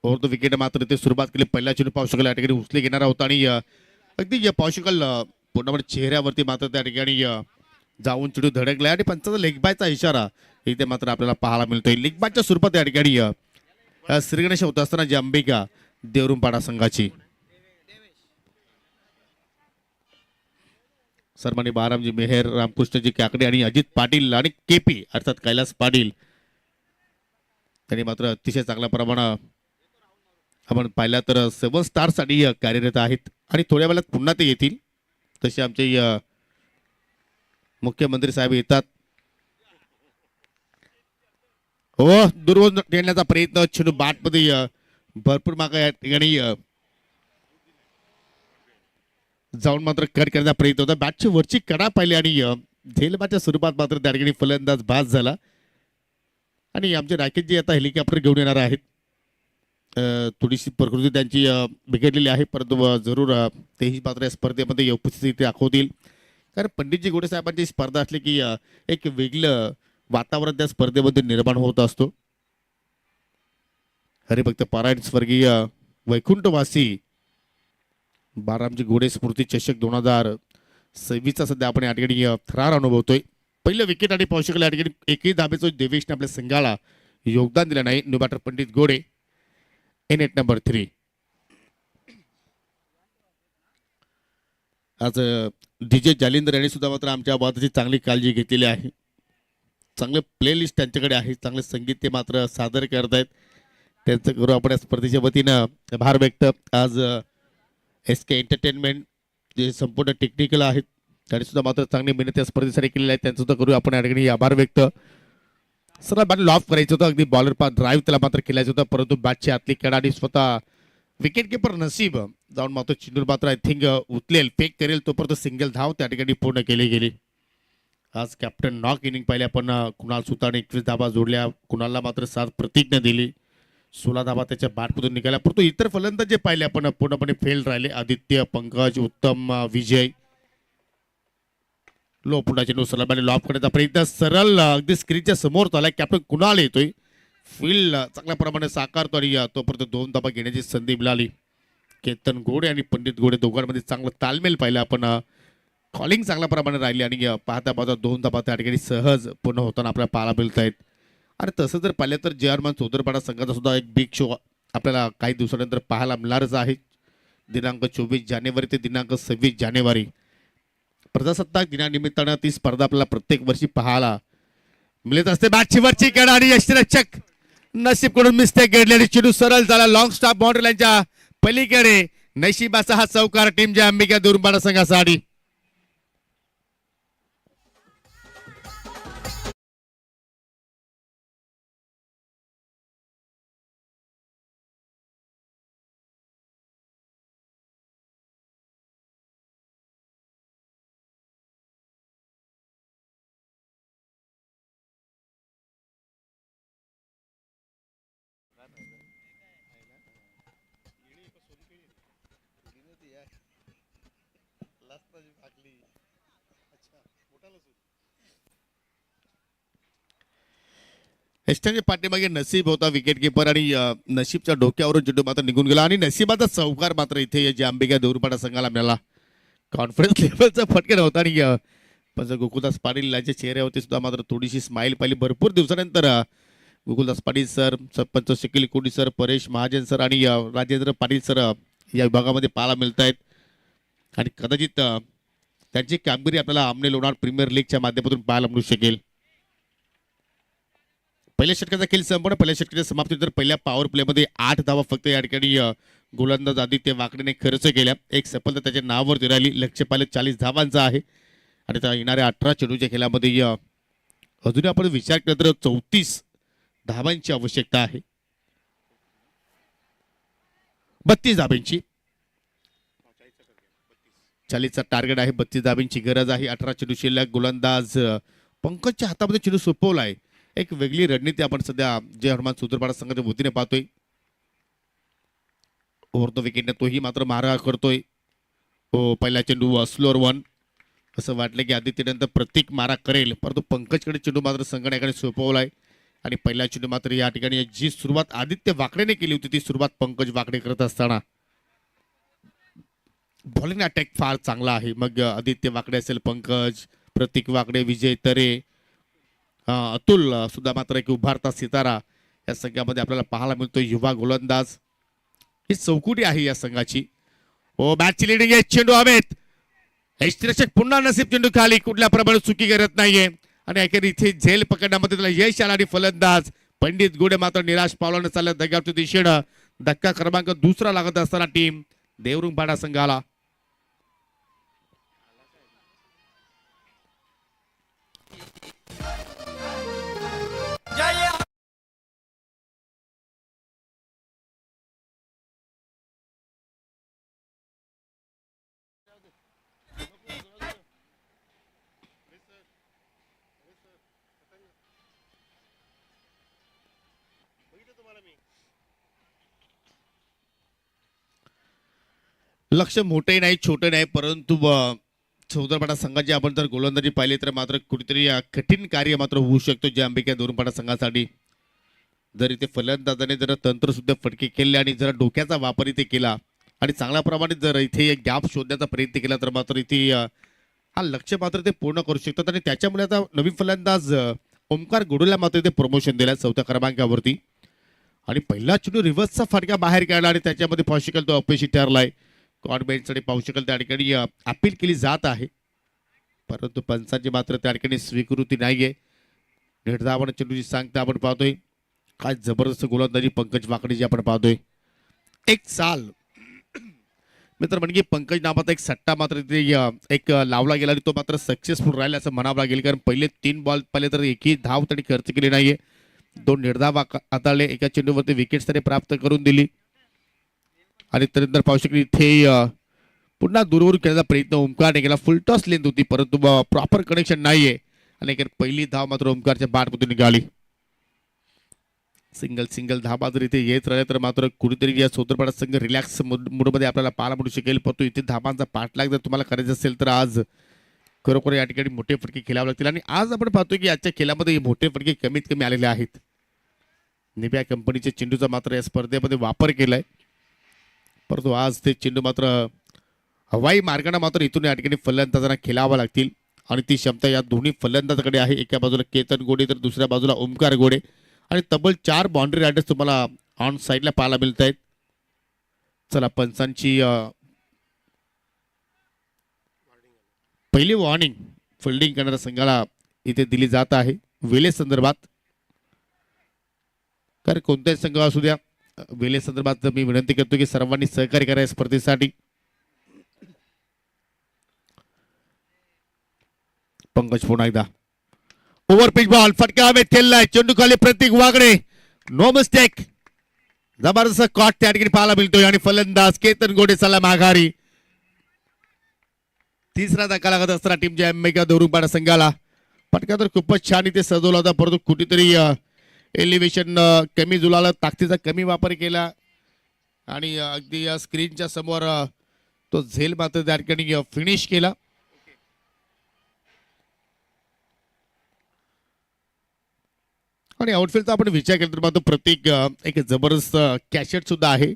ओव्हर द विकेट मात्र इथे सुरुवात केली. पहिला चेंडू पाहू शकाल या ठिकाणी उचले घेणारा होता आणि अगदी पाहू शकाल पूर्णपणे चेहऱ्यावरती मात्र त्या ठिकाणी जाऊन चेंडू धडकला आणि पंचाचा लेगबायचा इशारा इथे मात्र आपल्याला पाहायला मिळतोय. लेगबायच्या स्वरूपात या ठिकाणी श्रीगणेश होत असताना जी अंबिका देवरुमपाडा संघाची सन्माननीय बारामजी मेहर, रामकृष्णजी काकडे आणि अजित पाटील आणि केपी अर्थात कैलास पाटील त्यांनी मात्र अतिशय चांगल्या प्रमाणात आपण पाहिलं तर 7 स्टारसाठी कार्यरत आहेत आणि थोड्या वेळात पुन्हा ते येतील. तसे आमचे मुख्यमंत्री साहेब येतात. हो, दुर्वोध नेण्याचा प्रयत्न चेंडू बॅटमध्ये भरपूर मागे या ठिकाणी जाऊन मात्र कट करण्याचा प्रयत्न होता. बॅटची वरची कडा पाहिली आणि झेलबाच्या स्वरूपात मात्र त्या ठिकाणी फलंदाज बाद झाला. आणि आमचे राकेश जी आता हेलिकॉप्टर घेऊन येणार आहेत. थोडीशी प्रकृती त्यांची बिघडलेली आहे, परंतु जरूर तेही मात्र या स्पर्धेमध्ये उपस्थिती दाखवतील. कारण पंडितजी गोडे साहेबांची स्पर्धा असली की एक वेगळं वातावरण त्या स्पर्धेमध्ये निर्माण होत असतो. हरिभक्त पारायण स्वर्गीय वैकुंठवासी बारामजी घोडे स्मृती चषक 2026चा सध्या आपण या ठिकाणी थरार अनुभवतोय. पहिलं विकेट आणि पाहू शकले या ठिकाणी एकही धाबेचं देवेशने आपल्या संघाला योगदान दिलं नाही. न्यू बॅटर पंडित गोडे इन एट नंबर 3. आज डीजे जालिंदर यांनी सुद्धा मात्र आमच्या बाबतीची चांगली काळजी घेतलेली आहे. चांगले प्लेलिस्ट त्यांच्याकडे आहे, चांगले संगीत ते मात्र सादर करतायत. त्यांचं करू आपण या स्पर्धेच्या वतीनं आभार व्यक्त. आज SK एंटरटेनमेंट जे संपूर्ण टेक्निकल आहेत त्यांनी सुद्धा मात्र चांगली मेहनत या स्पर्धेसाठी केलेली आहे. त्यांचं सुद्धा करू आपण या ठिकाणी आभार व्यक्त. सरळ बॅट लॉफ करायचं होतं, अगदी बॉलर पा ड्राईव्ह त्याला मात्र केलायचं होतं, परंतु बॅटची आतली कडा आणि स्वतः विकेट किपर नसीब जाऊन मात्र चेंडू मात्र आय थिंक उचलेल, फेक करेल तोपर्यंत सिंगल धाव त्या ठिकाणी पूर्ण केली गेली. आज कॅप्टन नॉक इनिंग पाहिली आपण. कुणाल सुताने 21 धाबा जोडल्या, कुणालला मात्र 7 प्रतिज्ञा दिली. 16 धाबा त्याच्या बॅटमधून निघाल्या, परंतु इतर फलंदाज जे पाहिले आपण पूर्णपणे फेल राहिले. आदित्य, पंकज, उत्तम, विजय लो पुन्हा चेंडू सरळ बॅट लॉफ करण्याचा प्रयत्न सरळ अगदी स्क्रीनच्या समोर झालाय. कॅप्टन कुणाल येतोय, फील्ड चांगल्या प्रमाणे साकारतो आणि तोपर्यंत 2 धाबा घेण्याची संधी मिळाली. केतन घोडे आणि पंडित घोडे दोघांमध्ये चांगलं तालमेल पाहिलं आपण. कॉलिंग चांगल्या प्रमाणे राहिली आणि पाहता पाहता 2 धाबा त्या ठिकाणी सहज पूर्ण होताना आपल्याला पाहायला मिळत आहेत. आणि तसं जर पाहिलं तर जर्मन चौधरपाडा संघाचा सुद्धा एक बिग शो आपल्याला काही दिवसानंतर पाहायला मिळणारच आहे. दिनांक 24 जानेवारी ते दिनांक 26 जानेवारी प्रजासत्ताक दिनानिमित्तानं ती स्पर्धा आपल्याला प्रत्येक वर्षी पाहायला मिळत असते. बॅटची वरची कडा आणि यष्टीरक्षक नशीबकडून मिस्टेक घडली आणि चेंडू सरळ झाला लॉंग स्टॉप बाउंड्री लाईनच्या पलीकडे. नशिबाचा हा चौकार टीमच्या अंबिका दुर्बाडा संघासाठी. एस्टनच्या पाठीमागे नसीब होता विकेट किपर आणि नसीबच्या डोक्यावरून चेंडू मात्र निघून गेला आणि नसीबाचा चौकार मात्र इथे जे अंबिका देऊरपाडा संघाला मिळाला. कॉन्फिडन्स लेवलचा फटका होता आणि पण गोकुलदास पाटील यांच्या चेहऱ्यावरती सुद्धा मात्र थोडीशी स्माईल पाहिली. भरपूर दिवसानंतर गोकुलदास पाटील सर, सरपंच शकील कोडी सर, परेश महाजन सर आणि राजेंद्र पाटील सर या विभागामध्ये पाहायला मिळत आहेत. आणि कदाचित त्यांची कामगिरी आपल्याला आमने लोणार प्रीमियर लीगच्या माध्यमातून पाहायला मिळू शकेल. पहिल्या षटकाचा खेळ संपूर्ण. पहिल्या षटकाच्या समाप्तीनंतर पहिल्या पॉवर प्लेमध्ये 8 धावा फक्त या ठिकाणी गोलंदाज आदित्य वाकडेने खर्च केल्या. एक सफलता त्याच्या नावावरती राहिली. लक्ष्य पाहिलं 40 धावांचं आहे आणि त्या येणाऱ्या 18 चेंडूच्या खेळामध्ये अजूनही आपण विचार केला तर 34 धावांची आवश्यकता आहे. 32 धावांची 40चा टार्गेट आहे. 32 धावांची गरज आहे. 18 चेंडू शिल्लक. गोलंदाज पंकजच्या हातामध्ये चेंडू सोपवला आहे. एक वेगळी रणनीती आपण सध्या जे हनुमान सुदरपाडा संघाच्या वतीने पाहतोय. ओव्हर द विकेटने तोही मात्र मारा करतोय. हो, पहिला चेंडू स्लोअर 1. असं वाटलं की आदित्यनंतर प्रत्येक मारा करेल, परंतु पंकजकडे चेंडू मात्र संघाने सोपवलाय आणि पहिला चेंडू मात्र या ठिकाणी जी सुरुवात आदित्य वाकडेने केली होती ती सुरुवात पंकज वाकडे करत असताना बॉलिंग अटॅक फार चांगला आहे. मग आदित्य वाकडे असेल, पंकज, प्रतीक वाकडे, विजय तरे, अतुल सुद्धा मात्र एक उभारता सितारा या संघामध्ये आपल्याला पाहायला मिळतो. युवा गोलंदाज ही चौकुटी आहे या संघाची. हो, बॅटची लिडिंग आहे. चेंडू हवेत यष्टीरक्षक पुन्हा नसीब चेंडू खाली कुठल्या प्रमाणे चुकी करत नाहीये आणि अखेर इथे झेल पकडण्यामध्ये त्याला यश आला आणि फलंदाज पंडित गोडे मात्र निराश पावलाने चालल्या दगावच्या दिशेनं. धक्का क्रमांक दुसरा लागत असताना टीम देवरुंगपाडा संघाला. लक्ष मोठे नाही छोटे नाही परंतु चौदरपाडा संघाची आपण जर गोलंदाजी पाहिली तर मात्र कुठेतरी कठीण कार्य मात्र होऊ शकतो जे अंबिका देवरुंगपाडा संघासाठी. जर इथे फलंदाजाने जरा तंत्र सुद्धा फटके केले आणि जरा डोक्याचा वापर इथे केला आणि चांगल्या प्रमाणे जर इथे गॅप शोधण्याचा प्रयत्न केला तर मात्र इथे हा लक्ष्य मात्र ते पूर्ण करू शकतात आणि त्याच्यामुळे आता नवीन फलंदाज ओमकार गोडूला मात्र इथे प्रमोशन दिलं 4थ्या क्रमांकावरती आणि पहिला चेंडू रिव्हर्सचा फटका बाहेर काढला आणि त्याच्यामध्ये पाहू शकाल तो अपयशी ठरलाय. कॉर्डबेंचसाठी पाहू शकाल त्या ठिकाणी अपील केली जात आहे परंतु पंचांची मात्र त्या ठिकाणी स्वीकृती नाहीये. निर्धावण चेंडूची सांगता आपण पाहतोय. काय जबरदस्त गोलंदाजी पंकज वाकडे जी आपण पाहतोय. एक चाल मित्र म्हणजे पंकज नावाचा एक सट्टा मात्र तिथे एक लावला गेला आणि तो मात्र सक्सेसफुल राहिला असं म्हणावं लागेल कारण पहिले 3 बॉल पहिले तर एकही धाव त्यांनी खर्च केली नाहीये. 2 निर्धाव हाताळले एका चेंडूवरती विकेट्स त्याने प्राप्त करून दिली आणि त्यानंतर पाहू शकतो इथे पुन्हा दूरवरून केल्याचा प्रयत्न ओमकारने केला. फुलटॉस लेंथ होती परंतु प्रॉपर कनेक्शन नाहीये आणि पहिली धाव मात्र ओमकारच्या बॅटमधून निघाली. सिंगल धाबा जर इथे येत राहिले तर मात्र कुठेतरी या चौदरपाडा संघ रिलॅक्स मूडमध्ये आपल्याला पाहायला मिळू शकेल. परंतु इथे धाबांचा पाठलाग जर तुम्हाला करायचा असेल तर आज खरोखर या ठिकाणी मोठे फटके खेळावे लागतील आणि आज आपण पाहतोय की आजच्या खेळामध्ये मोठे फटके कमीत कमी आलेले आहेत. निव्या कंपनीच्या चेंडूचा मात्र या स्पर्धेमध्ये वापर केलाय परंतु आज ते चेंडू मात्र हवाई मार्गाने मात्र इथून या ठिकाणी फलंदाजांना खेळावं लागतील आणि ती क्षमता या दोन्ही फलंदाजाकडे आहे. एका बाजूला केतन गोडे तर दुसऱ्या बाजूला ओमकार गोडे आणि तब्बल 4 बाउंड्री रायडर्स तुम्हाला ऑन साईडला पाहायला मिळत आहेत. चला पंचांची पहिली वॉर्निंग फिल्डिंग करणाऱ्या संघाला इथे दिली जात आहे वेले संदर्भात. कारण कोणत्याही संघ असू द्या वेले संदर्भात मी विनंती करतो की सर्वांनी सहकार्य करा स्पर्धेसाठी. पंकज पुन्हा एकदा ओव्हर पिच बॉल फटका हवेत खेळलाय चेंडू खाली प्रतीक वागडे नो मिस्टेक जबरदस्त कॉट त्या ठिकाणी पाहायला मिळतोय आणि फलंदाज केतन गोडे चला माघारी. तिसरा धक्का लागत असताना टीमच्या अंबिका देवरुंगपाडा संघाला. फटका तर खूपच छान इथे सजवला होता परंतु कुठेतरी एलिव्हेशन कमी जुळाला ताकदीचा कमी वापर केला आणि अगदी स्क्रीनच्या समोर तो झेल मात्र त्या ठिकाणी फिनिश केला. आणि आउटफील्डचा आपण विचार केला तर मात्र प्रत्येक एक जबरदस्त कॅशेट सुद्धा आहे.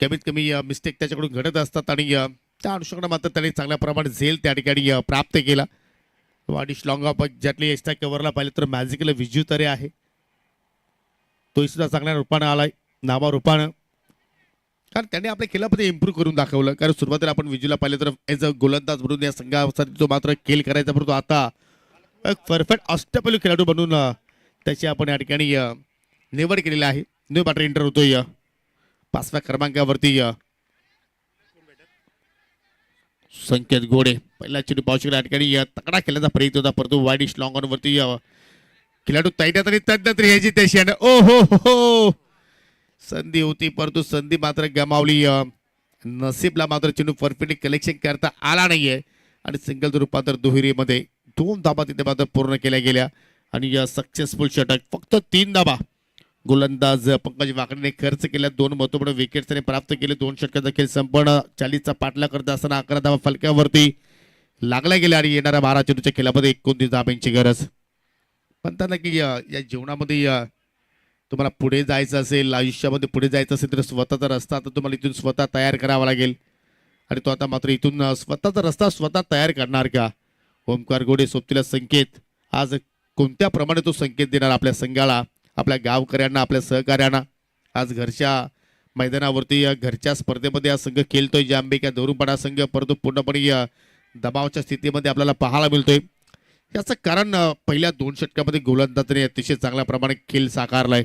कमीत कमी मिस्टेक त्याच्याकडून घडत असतात आणि त्या अनुषंगाने मात्र त्याने चांगल्या प्रमाणे झेल त्या ठिकाणी प्राप्त केला. वाडिश लॉंग ऑफ ज्यातली एक्स्ट्रा कव्हरला पाहिलं तर मॅजिकल विजू तरी आहे तोही सुद्धा चांगल्या रूपानं आलाय नावा रूपानं कारण त्याने आपल्या खेळामध्ये इम्प्रूव्ह करून दाखवलं. कारण सुरुवातीला आपण विजूला पाहिलं तर एज अ गोलंदाज म्हणून या संघासाठी तो मात्र खेळ करायचा परंतु आता एक परफेक्ट अष्टपैलू खेळाडू बनून त्याची आपण या ठिकाणी निवड केलेली आहे. न्यू बॅटर एंटर होतोय 5व्या क्रमांकावरती संकेत गोडे. पहिला चेंडू पाहू शकला या ठिकाणी तकडा खेळण्याचा प्रयत्न होता परंतु वाईडिश लॉंग ऑन वरती खेळाडू तैट्यात आणि तज्ञ हेजिटेशन ओ हो संधी होती परंतु संधी मात्र गमावली. नसीबला मात्र चेंडू परफेक्टली कलेक्शन करता आला नाहीये आणि सिंगल रूपांतर दुहेरीमध्ये 2 धाबा तिथे मात्र पूर्ण केल्या गेल्या आणि सक्सेसफुल षटक फक्त 3 धाबा गोलंदाज पंकज वाकडेने खर्च केल्या. 2 महत्वपूर्ण विकेट्स त्याने प्राप्त केले. 2 षटकाचा खेळ संपूर्ण 40चा पाठला करत असताना 11 धावा फलक्यावरती लागल्या गेल्या आणि येणाऱ्या 12 चेंडूच्या खेळामध्ये 29 धाब्यांची गरज. म्हणताना की या जीवनामध्ये तुम्हाला पुढे जायचं असेल आयुष्यामध्ये पुढे जायचं असेल तर स्वतःचा रस्ता आता तुम्हाला इथून स्वतः तयार करावा लागेल आणि तो आता मात्र इथून स्वतःचा रस्ता स्वतः तयार करणार का. ओमकार गोडे सोबतीला संकेत आज कोणत्या प्रमाणे तो संकेत देणार आपल्या संघाला आपल्या गावकऱ्यांना आपल्या सहकार्यांना. आज घरच्या मैदानावरती घरच्या स्पर्धेमध्ये हा संघ खेळतोय जे अंबिका देवरुंगपाडा संघ परंतु पूर्णपणे दबावाच्या स्थितीमध्ये आपल्याला पाहायला मिळतोय. याचं कारण पहिल्या 2 षटकामध्ये गोलंदाजाने अतिशय चांगल्या प्रमाणे खेळ साकारलाय.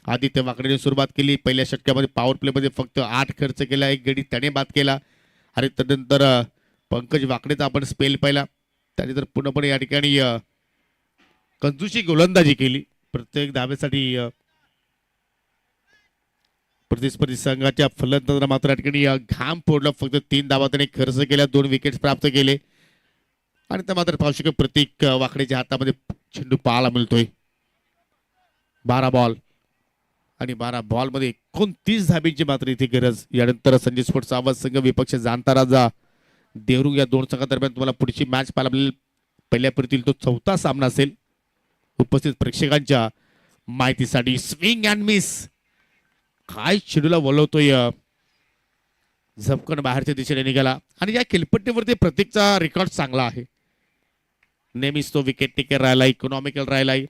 आदित्य वाकडेने सुरुवात केली. पहिल्या षटकामध्ये पॉवर प्लेमध्ये फक्त 8 खर्च केला, 1 गडी त्याने बाद केला आणि त्यानंतर पंकज वाकडेचा आपण स्पेल पाहिला. त्याने तर पूर्णपणे या ठिकाणी कंजूशी गोलंदाजी केली. प्रत्येक धावेसाठी प्रतिस्पर्धी संघाच्या फलंदाजांना मात्र या ठिकाणी घाम फोडला. फक्त 3 धावा त्याने खर्च केल्या, 2 विकेट्स प्राप्त केले आणि त्या मात्र पाहू शकतो प्रतीक वाकडेच्या हातामध्ये चेंडू पाहायला मिळतोय. 12 बॉल आणि 12 बॉलमध्ये 29 धाबींची मात्र इथे गरज. यानंतर संजय स्पोर्ट्स आवाज संघ विपक्ष जाणता राजा देवरुंग या 2 संघादरम्यान तुम्हाला पुढची मॅच पाहायला मिळेल. पहिल्या फेरीतील तो 4था सामना असेल. उपस्थित प्रेक्षकांच्या माहितीसाठी स्विंग अँड मिस काय चेंडूला वळवतोय, झपकन बाहेरच्या दिशेने निघाला आणि या खेळपट्टीवरती प्रतीकचा रेकॉर्ड चांगला आहे. नेहमीच तो विकेट टेकर राहिला, इकॉनॉमिकल राहिलाय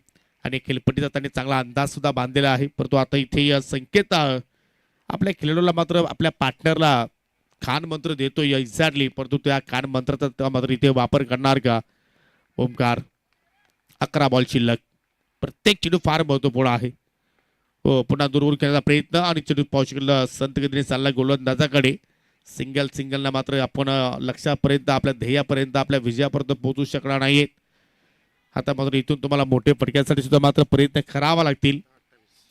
आणि खेळपट्टीचा त्याने चांगला अंदाज सुद्धा बांधलेला आहे. परंतु आता इथे संकेत आपल्या खेळाडूला मात्र आपल्या पार्टनरला खान मंत्र देतोय एक्झॅक्टली, परंतु त्या खान मंत्राचा मात्र इथे वापर करणार का ओमकार. 11 बॉल शिल्लक. प्रत्येक चेंडू फार महत्वपूर्ण आहे. हो, पुन्हा दूरवर खेळण्याचा प्रयत्न आणि चेंडू पाहू शकला संत गतीने चालला गोलंदाजाकडे. सिंगलला मात्र आपण लक्ष्यापर्यंत, आपल्या ध्येयापर्यंत, आपल्या विजयापर्यंत पोहोचू शकणार नाहीये. आता मात्र इथून तुम्हाला मोठे फटक्यासाठी सुद्धा मात्र प्रयत्न करावा लागतील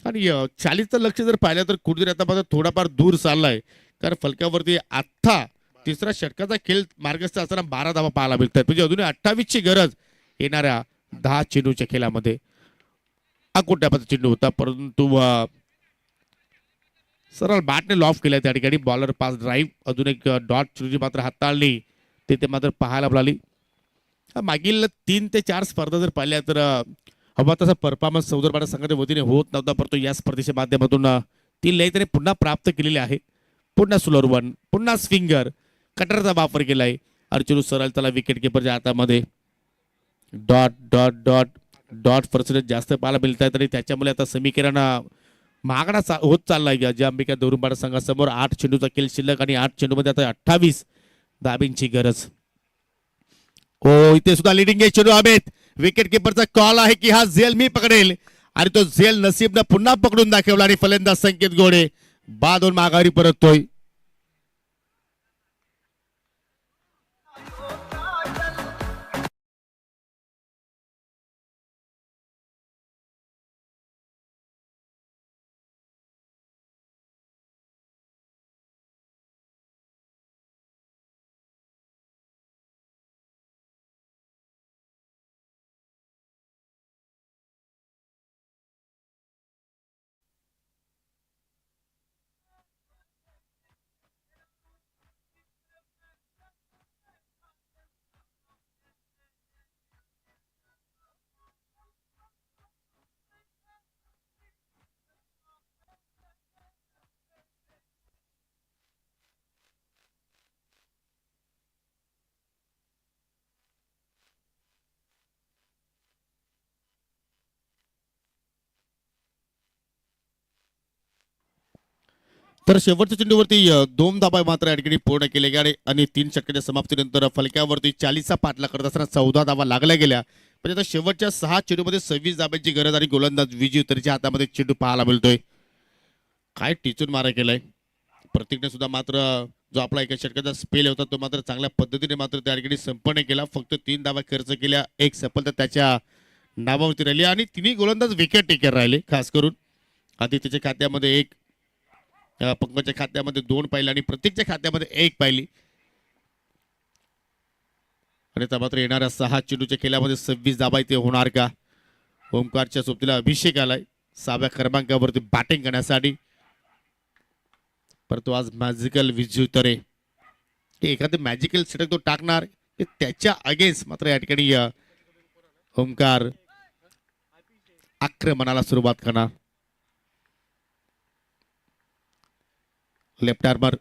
आणि 40चं लक्ष जर पाहिलं तर कुठेतरी आता मात्र थोडाफार दूर चाललाय. कारण फलकावरती आता 3रा षटकाचा खेळ मार्गस्थ असताना 12 धावा पाहायला मिळतात. म्हणजे अजूनही 28ची गरज येणाऱ्या 10 चेंडूच्या खेळामध्ये. अकोट्यापाचा चेंडू होता परंतु सरळ बॅटने लॉफ केला त्या ठिकाणी. बॉलर पास ड्राईव्ह अजून एक डॉट चेंडूची मात्र हाताळली तिथे मात्र पाहायला मिळाली. मागील 3 ते 4 स्पर्धा जर पाहिल्या तर हवा तसा परफॉर्मन्स सौदरबाटा संघाच्या वतीने होत नव्हता, परंतु या स्पर्धेच्या माध्यमातून ती लय त्याने पुन्हा प्राप्त केलेली आहे. पुन्हा स्लोअर वन, पुन्हा स्विंगर, कटरचा वापर केलाय आणि चेंडू सरळ त्याला विकेट किपरच्या हातामध्ये. Dot dot dot dot percentage जास्त पाहायला मिळत आहेत आणि त्याच्यामुळे आता समीकरण महागडा होत चाललाय. ज्या अंबिका दोरुंबाडा संघासमोर 8 चेंडूचा खेळ शिल्लक आणि 8 चेंडूमध्ये आता 28 धाबींची गरज. हो, इथे सुद्धा लिडिंग आहे चेंडू. अमित विकेट किपरचा कॉल आहे की हा झेल मी पकडेल आणि तो झेल नसीबनं पुन्हा पकडून दाखवला आणि फलंदाज संकेत गोडे बाद होऊन माघारी परततोय. तर शेवटच्या चेंडूवरती 2 धाबा मात्र या ठिकाणी पूर्ण केले गेले आणि 3 षटकाच्या समाप्तीनंतर फलक्यावरती 40चा पाठला करत असताना 14 धाबा लागल्या गेल्या. म्हणजे आता शेवटच्या 6 चेंडूमध्ये 26 धाब्यांची गरज आणि गोलंदाज विजय उतरच्या हातामध्ये चेंडू पाहायला मिळतोय. काय टिचून मारा केलाय प्रतीकने सुद्धा. मात्र जो आपला एका षटकाचा स्पेल होता तो मात्र चांगल्या पद्धतीने मात्र त्या ठिकाणी संपन्न केला. फक्त 3 धावा खर्च केल्या, 1 सफलता त्याच्या नावावरती राहिली आणि 3 गोलंदाज विकेट टेकर राहिले. खास करून आदित्यच्या खात्यामध्ये 1, पंकजच्या खात्यामध्ये 2 पाहिले आणि प्रत्येकच्या खात्यामध्ये 1 पाहिली. आणि त्या मात्र येणाऱ्या 6 चेंडूच्या खेळामध्ये 26 धाबा इथे होणार का. ओमकारच्या सोबतीला अभिषेक आलाय 6व्या क्रमांकावरती बॅटिंग करण्यासाठी. परंतु आज मॅजिकल विजय उतरे एखादं मॅजिकल षटक तो टाकणार की त्याच्या अगेन्स्ट मात्र या ठिकाणी ओमकार आक्रमणाला सुरुवात करणार. Left armour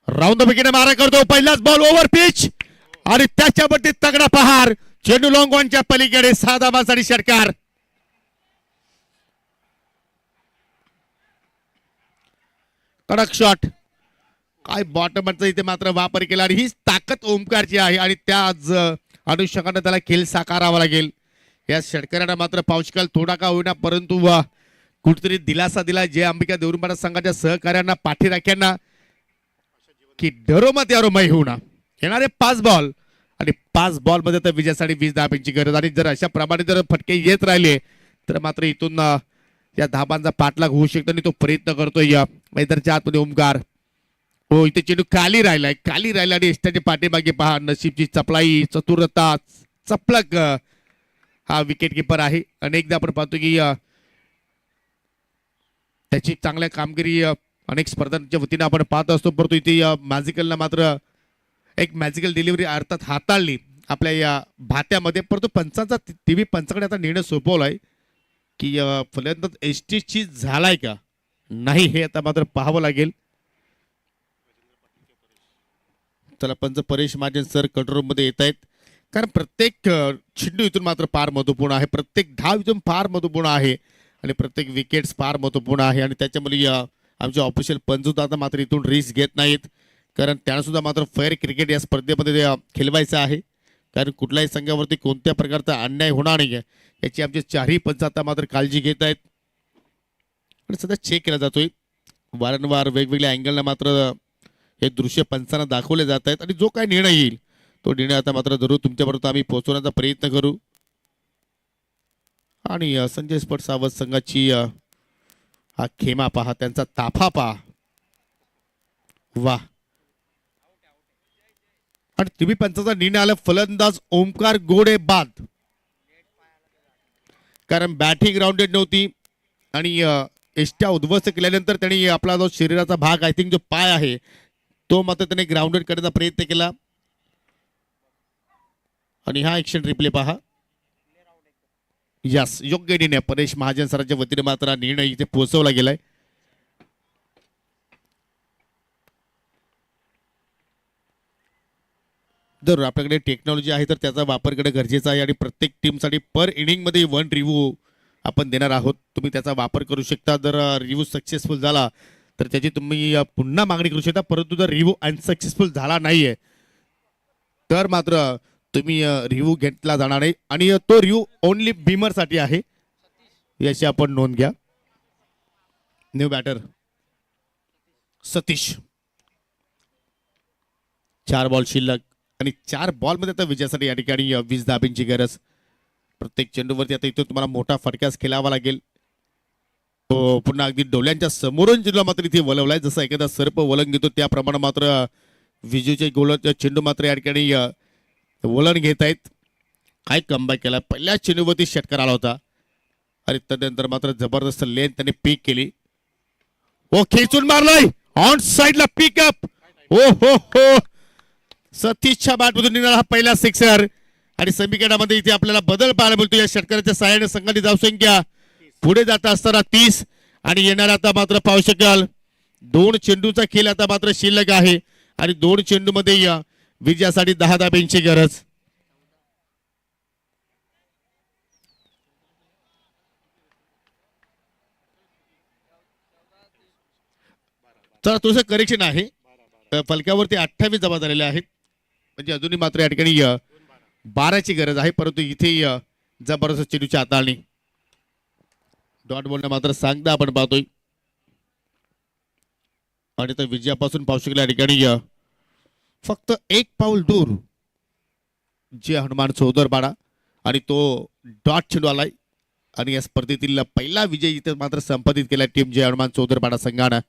round the wicket मारा करतो. पहिलाच बॉल ओव्हर पिच आणि त्याच्यावरती तगडा पहार. चेंडू लॉंग ऑनच्या पलीकडे 6 धावांसाठी षटकार. कडक शॉट काय बॉटमचा इथे मात्र वापर केला आणि हीच ताकद ओमकारची आहे आणि त्याच अनुषंगाने त्याला खेळ साकारावा लागेल. या षटकारांना मात्र पावशकाल थोडा का होईना परंतु कुठेतरी दिलासा दिला जे अंबिका देवरुंबाडा संघाच्या सहकार्यांना पाठीराख्यांना की डरो मत यारो मै होऊ ना. येणारे 5 बॉल आणि 5 बॉल मध्ये तर विजयासाठी 20 धाबांची गरज आणि जर अशा प्रमाणे जर फटके येत राहिले तर मात्र इथून या धाबांचा पाठलाग होऊ शकतो आणि तो प्रयत्न करतोय या मैदानाच्या आतमध्ये ओमकार. हो इथे चेंडू खाली राहिलाय आणि एस्टाच्या पाठीमागे पहा नशीबची चपलाई चतुरता चपलक हा विकेट किपर आहे. अनेकदा आपण पाहतो की त्याची चांगल्या कामगिरी अनेक स्पर्धांच्या वतीने आपण पाहत असतो परंतु इथे मॅजिकलला मात्र एक मॅजिकल डिलिव्हरी अर्थात हाताळली आपल्या या भात्यामध्ये. परंतु पंचांचा टीव्ही पंचाकडे आता निर्णय सोपवलाय की फलंदाज एसटी झालाय का नाही हे आता मात्र पाहावं लागेल. चला पंच Paresh Mahajan sir control room मध्ये येत आहेत कारण प्रत्येक चेंडू इथून मात्र फार महत्वपूर्ण आहे. प्रत्येक धाव इथून फार महत्वपूर्ण आहे आणि प्रत्येक विकेट्स फार महत्वपूर्ण आहे आणि त्याच्यामुळे आमचे ऑफिशियल पंच आता मात्र इथून रिस्क घेत नाहीत कारण त्यांना सुद्धा मात्र फेअर क्रिकेट या स्पर्धेमध्ये खेळवायचं आहे कारण कुठल्याही संघावरती कोणत्या प्रकारचा अन्याय होणार नाही याची आमचे चारही पंच आता मात्र काळजी घेत आहेत आणि सध्या चेक केला जातोय. वारंवार वेगवेगळ्या अँगलला मात्र हे दृश्य पंचांना दाखवले जात आहेत आणि जो काय निर्णय येईल तो निर्णय आता मात्र जरूर तुमच्यापर्यंत आम्ही पोहोचवण्याचा प्रयत्न करू. आणि संजय स्पॉट सावध संघाची हा खेमा पहा त्यांचा ताफा पहा वा आणि तुम्ही पंचाचा निर्णय आला फलंदाज ओमकार गोडे बाद कारण बॅटिंग ग्राउंडेड नव्हती आणि एष्ट्या उद्ध्वस्त केल्यानंतर त्यांनी आपला जो शरीराचा भाग आय थिंक जो पाय आहे तो मात्र त्याने ग्राउंडेड करण्याचा प्रयत्न केला आणि हा ऍक्शन रिप्ले पहा. यस योग्य निर्णय परेश महाजन सरांच्या वतीने मात्र हा निर्णय इथे पोहोचवला गेलाय. जर आपल्याकडे टेक्नॉलॉजी आहे तर त्याचा वापर करणं गरजेचं आहे आणि प्रत्येक टीमसाठी पर इनिंग मध्ये 1 रिव्ह्यू आपण देणार आहोत. तुम्ही त्याचा वापर करू शकता. जर रिव्ह्यू सक्सेसफुल झाला तर त्याची तुम्ही पुन्हा मागणी करू शकता परंतु जर रिव्ह्यू अनसक्सेसफुल झाला नाहीये तर मात्र तुम्ही रिव्ह्यू घेतला जाणार नाही आणि तो रिव्ह्यू ओनली बीमर साठी आहे याची आपण नोंद घ्या. न्यू बॅटर सतीश 4 बॉल शिल्लक आणि 4 बॉल मध्ये आता विजयासाठी या ठिकाणी 20 धाब्यांची गरज. प्रत्येक चेंडूवरती आता इथं तुम्हाला मोठा फटकाच खेळावा लागेल. तो पुन्हा अगदी डोळ्यांच्या समोरून चेंडू मात्र इथे वळवलाय जसं एखादा सर्प वलण घेतो त्याप्रमाणे मात्र विजूचे गोल चेंडू मात्र या ठिकाणी वलण घेत आहेत. काय कमबॅक केला पहिल्या चेंडूवरती षटकार आला होता आणि त्यानंतर मात्र जबरदस्त लेन त्याने पीक केली. ओ खेचून मारलाय ऑन साइडला पिकअप ओ हो सतीशच्या बॅटमधून निघाला हा पहिला सिक्सर आणि समीकरणामध्ये इथे आपल्याला बदल पाहायला मिळतो. या षटकाराच्या सहाय्याने संघाची धावसंख्या पुढे जात असताना 30 आणि येणार आता मात्र पाहू शकाल 2 चेंडूचा खेळ आता मात्र शिल्लक आहे आणि 2 चेंडू मध्ये विजयासाठी 10 धाब्यांची गरज. चला तुझं करेक्शन आहे फलकावरती 28 जमा झालेले आहेत म्हणजे अजूनही मात्र या ठिकाणी 12ची गरज आहे परंतु इथे जबरदस्त चेंडूची हाताळणी डॉट बॉलने मात्र सांगता आपण पाहतोय आणि तर विजयापासून पाहू शकले या ठिकाणी फक्त 1 पाऊल दूर जे हनुमान चौदरपाडा आणि तो डॉट चेंडू आलाय आणि या स्पर्धेतील पहिला विजय इथे मात्र संपादित केला टीम जे हनुमान चौदरपाडा संघानं.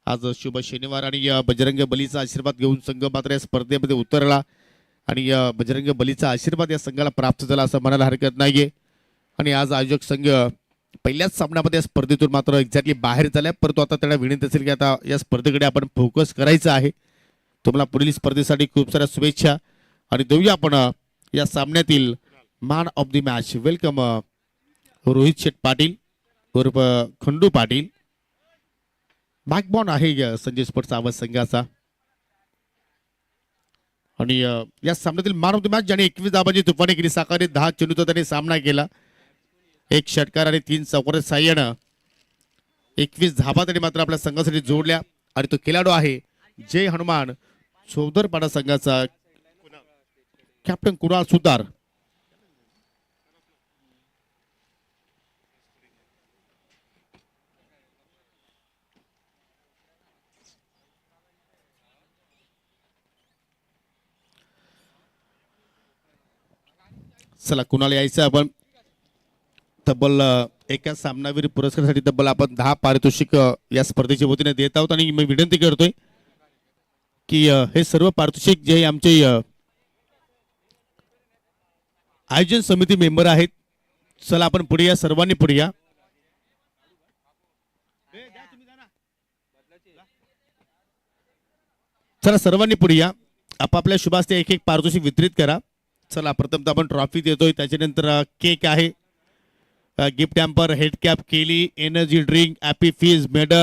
आज शुभ शनिवार आणि बजरंग बलीचा आशीर्वाद घेऊन संघ मात्र या स्पर्धेमध्ये उतरला आणि बजरंग बलीचा आशीर्वाद या संघाला प्राप्त झाला असं म्हणायला हरकत नाहीये. आणि आज आयोजक संघ पहिल्याच सामन्यामध्ये या स्पर्धेतून मात्र एक्झॅक्टली बाहेर झाल्या परंतु आता त्यांना विनंती असेल की आता या स्पर्धेकडे आपण फोकस करायचं आहे. तुम्हाला पुढील स्पर्धेसाठी खूप साऱ्या शुभेच्छा आणि देऊया आपण या सामन्यातील man of the match. Welcome Rohit Sheth Patil उर्फ खंडू पाटील बॅकबॉन आहे संजय स्पोर्ट्स आवाज संघाचा आणि या सामन्यातील मॅन ऑफ द मॅच ज्याने 21 धाबांची तुफानी केली साकारने 10 चेंडूचा त्याने सामना केला 1 षटकार आणि 3 चौकार साह्यानं 21 धाबा त्याने मात्र आपल्या संघासाठी जोडल्या आणि तो खेळाडू आहे जय हनुमान चौदरपाडा संघाचा कॅप्टन कुणाल सुतार. चला कुणाला यायचं आपण तब्बल एका सामनावीर पुरस्कारासाठी तब्बल आपण 10 पारितोषिक या स्पर्धेच्या वतीने देत आहोत आणि मी विनंती करतोय की हे सर्व पारितोषिक जे आमचे आयोजन समिती मेंबर आहेत. चला आपण पुढे या, सर्वांनी पुढे या. चला सर्वांनी पुढे या, आपापल्या शुभास्ते एक एक पारितोषिक वितरित करा. चला प्रथमतः आपण ट्रॉफी देतोय, त्याच्यानंतर केक आहे, गिफ्ट हॅम्पर, हेड कॅप, केली, energy drink, Appy fees, medal,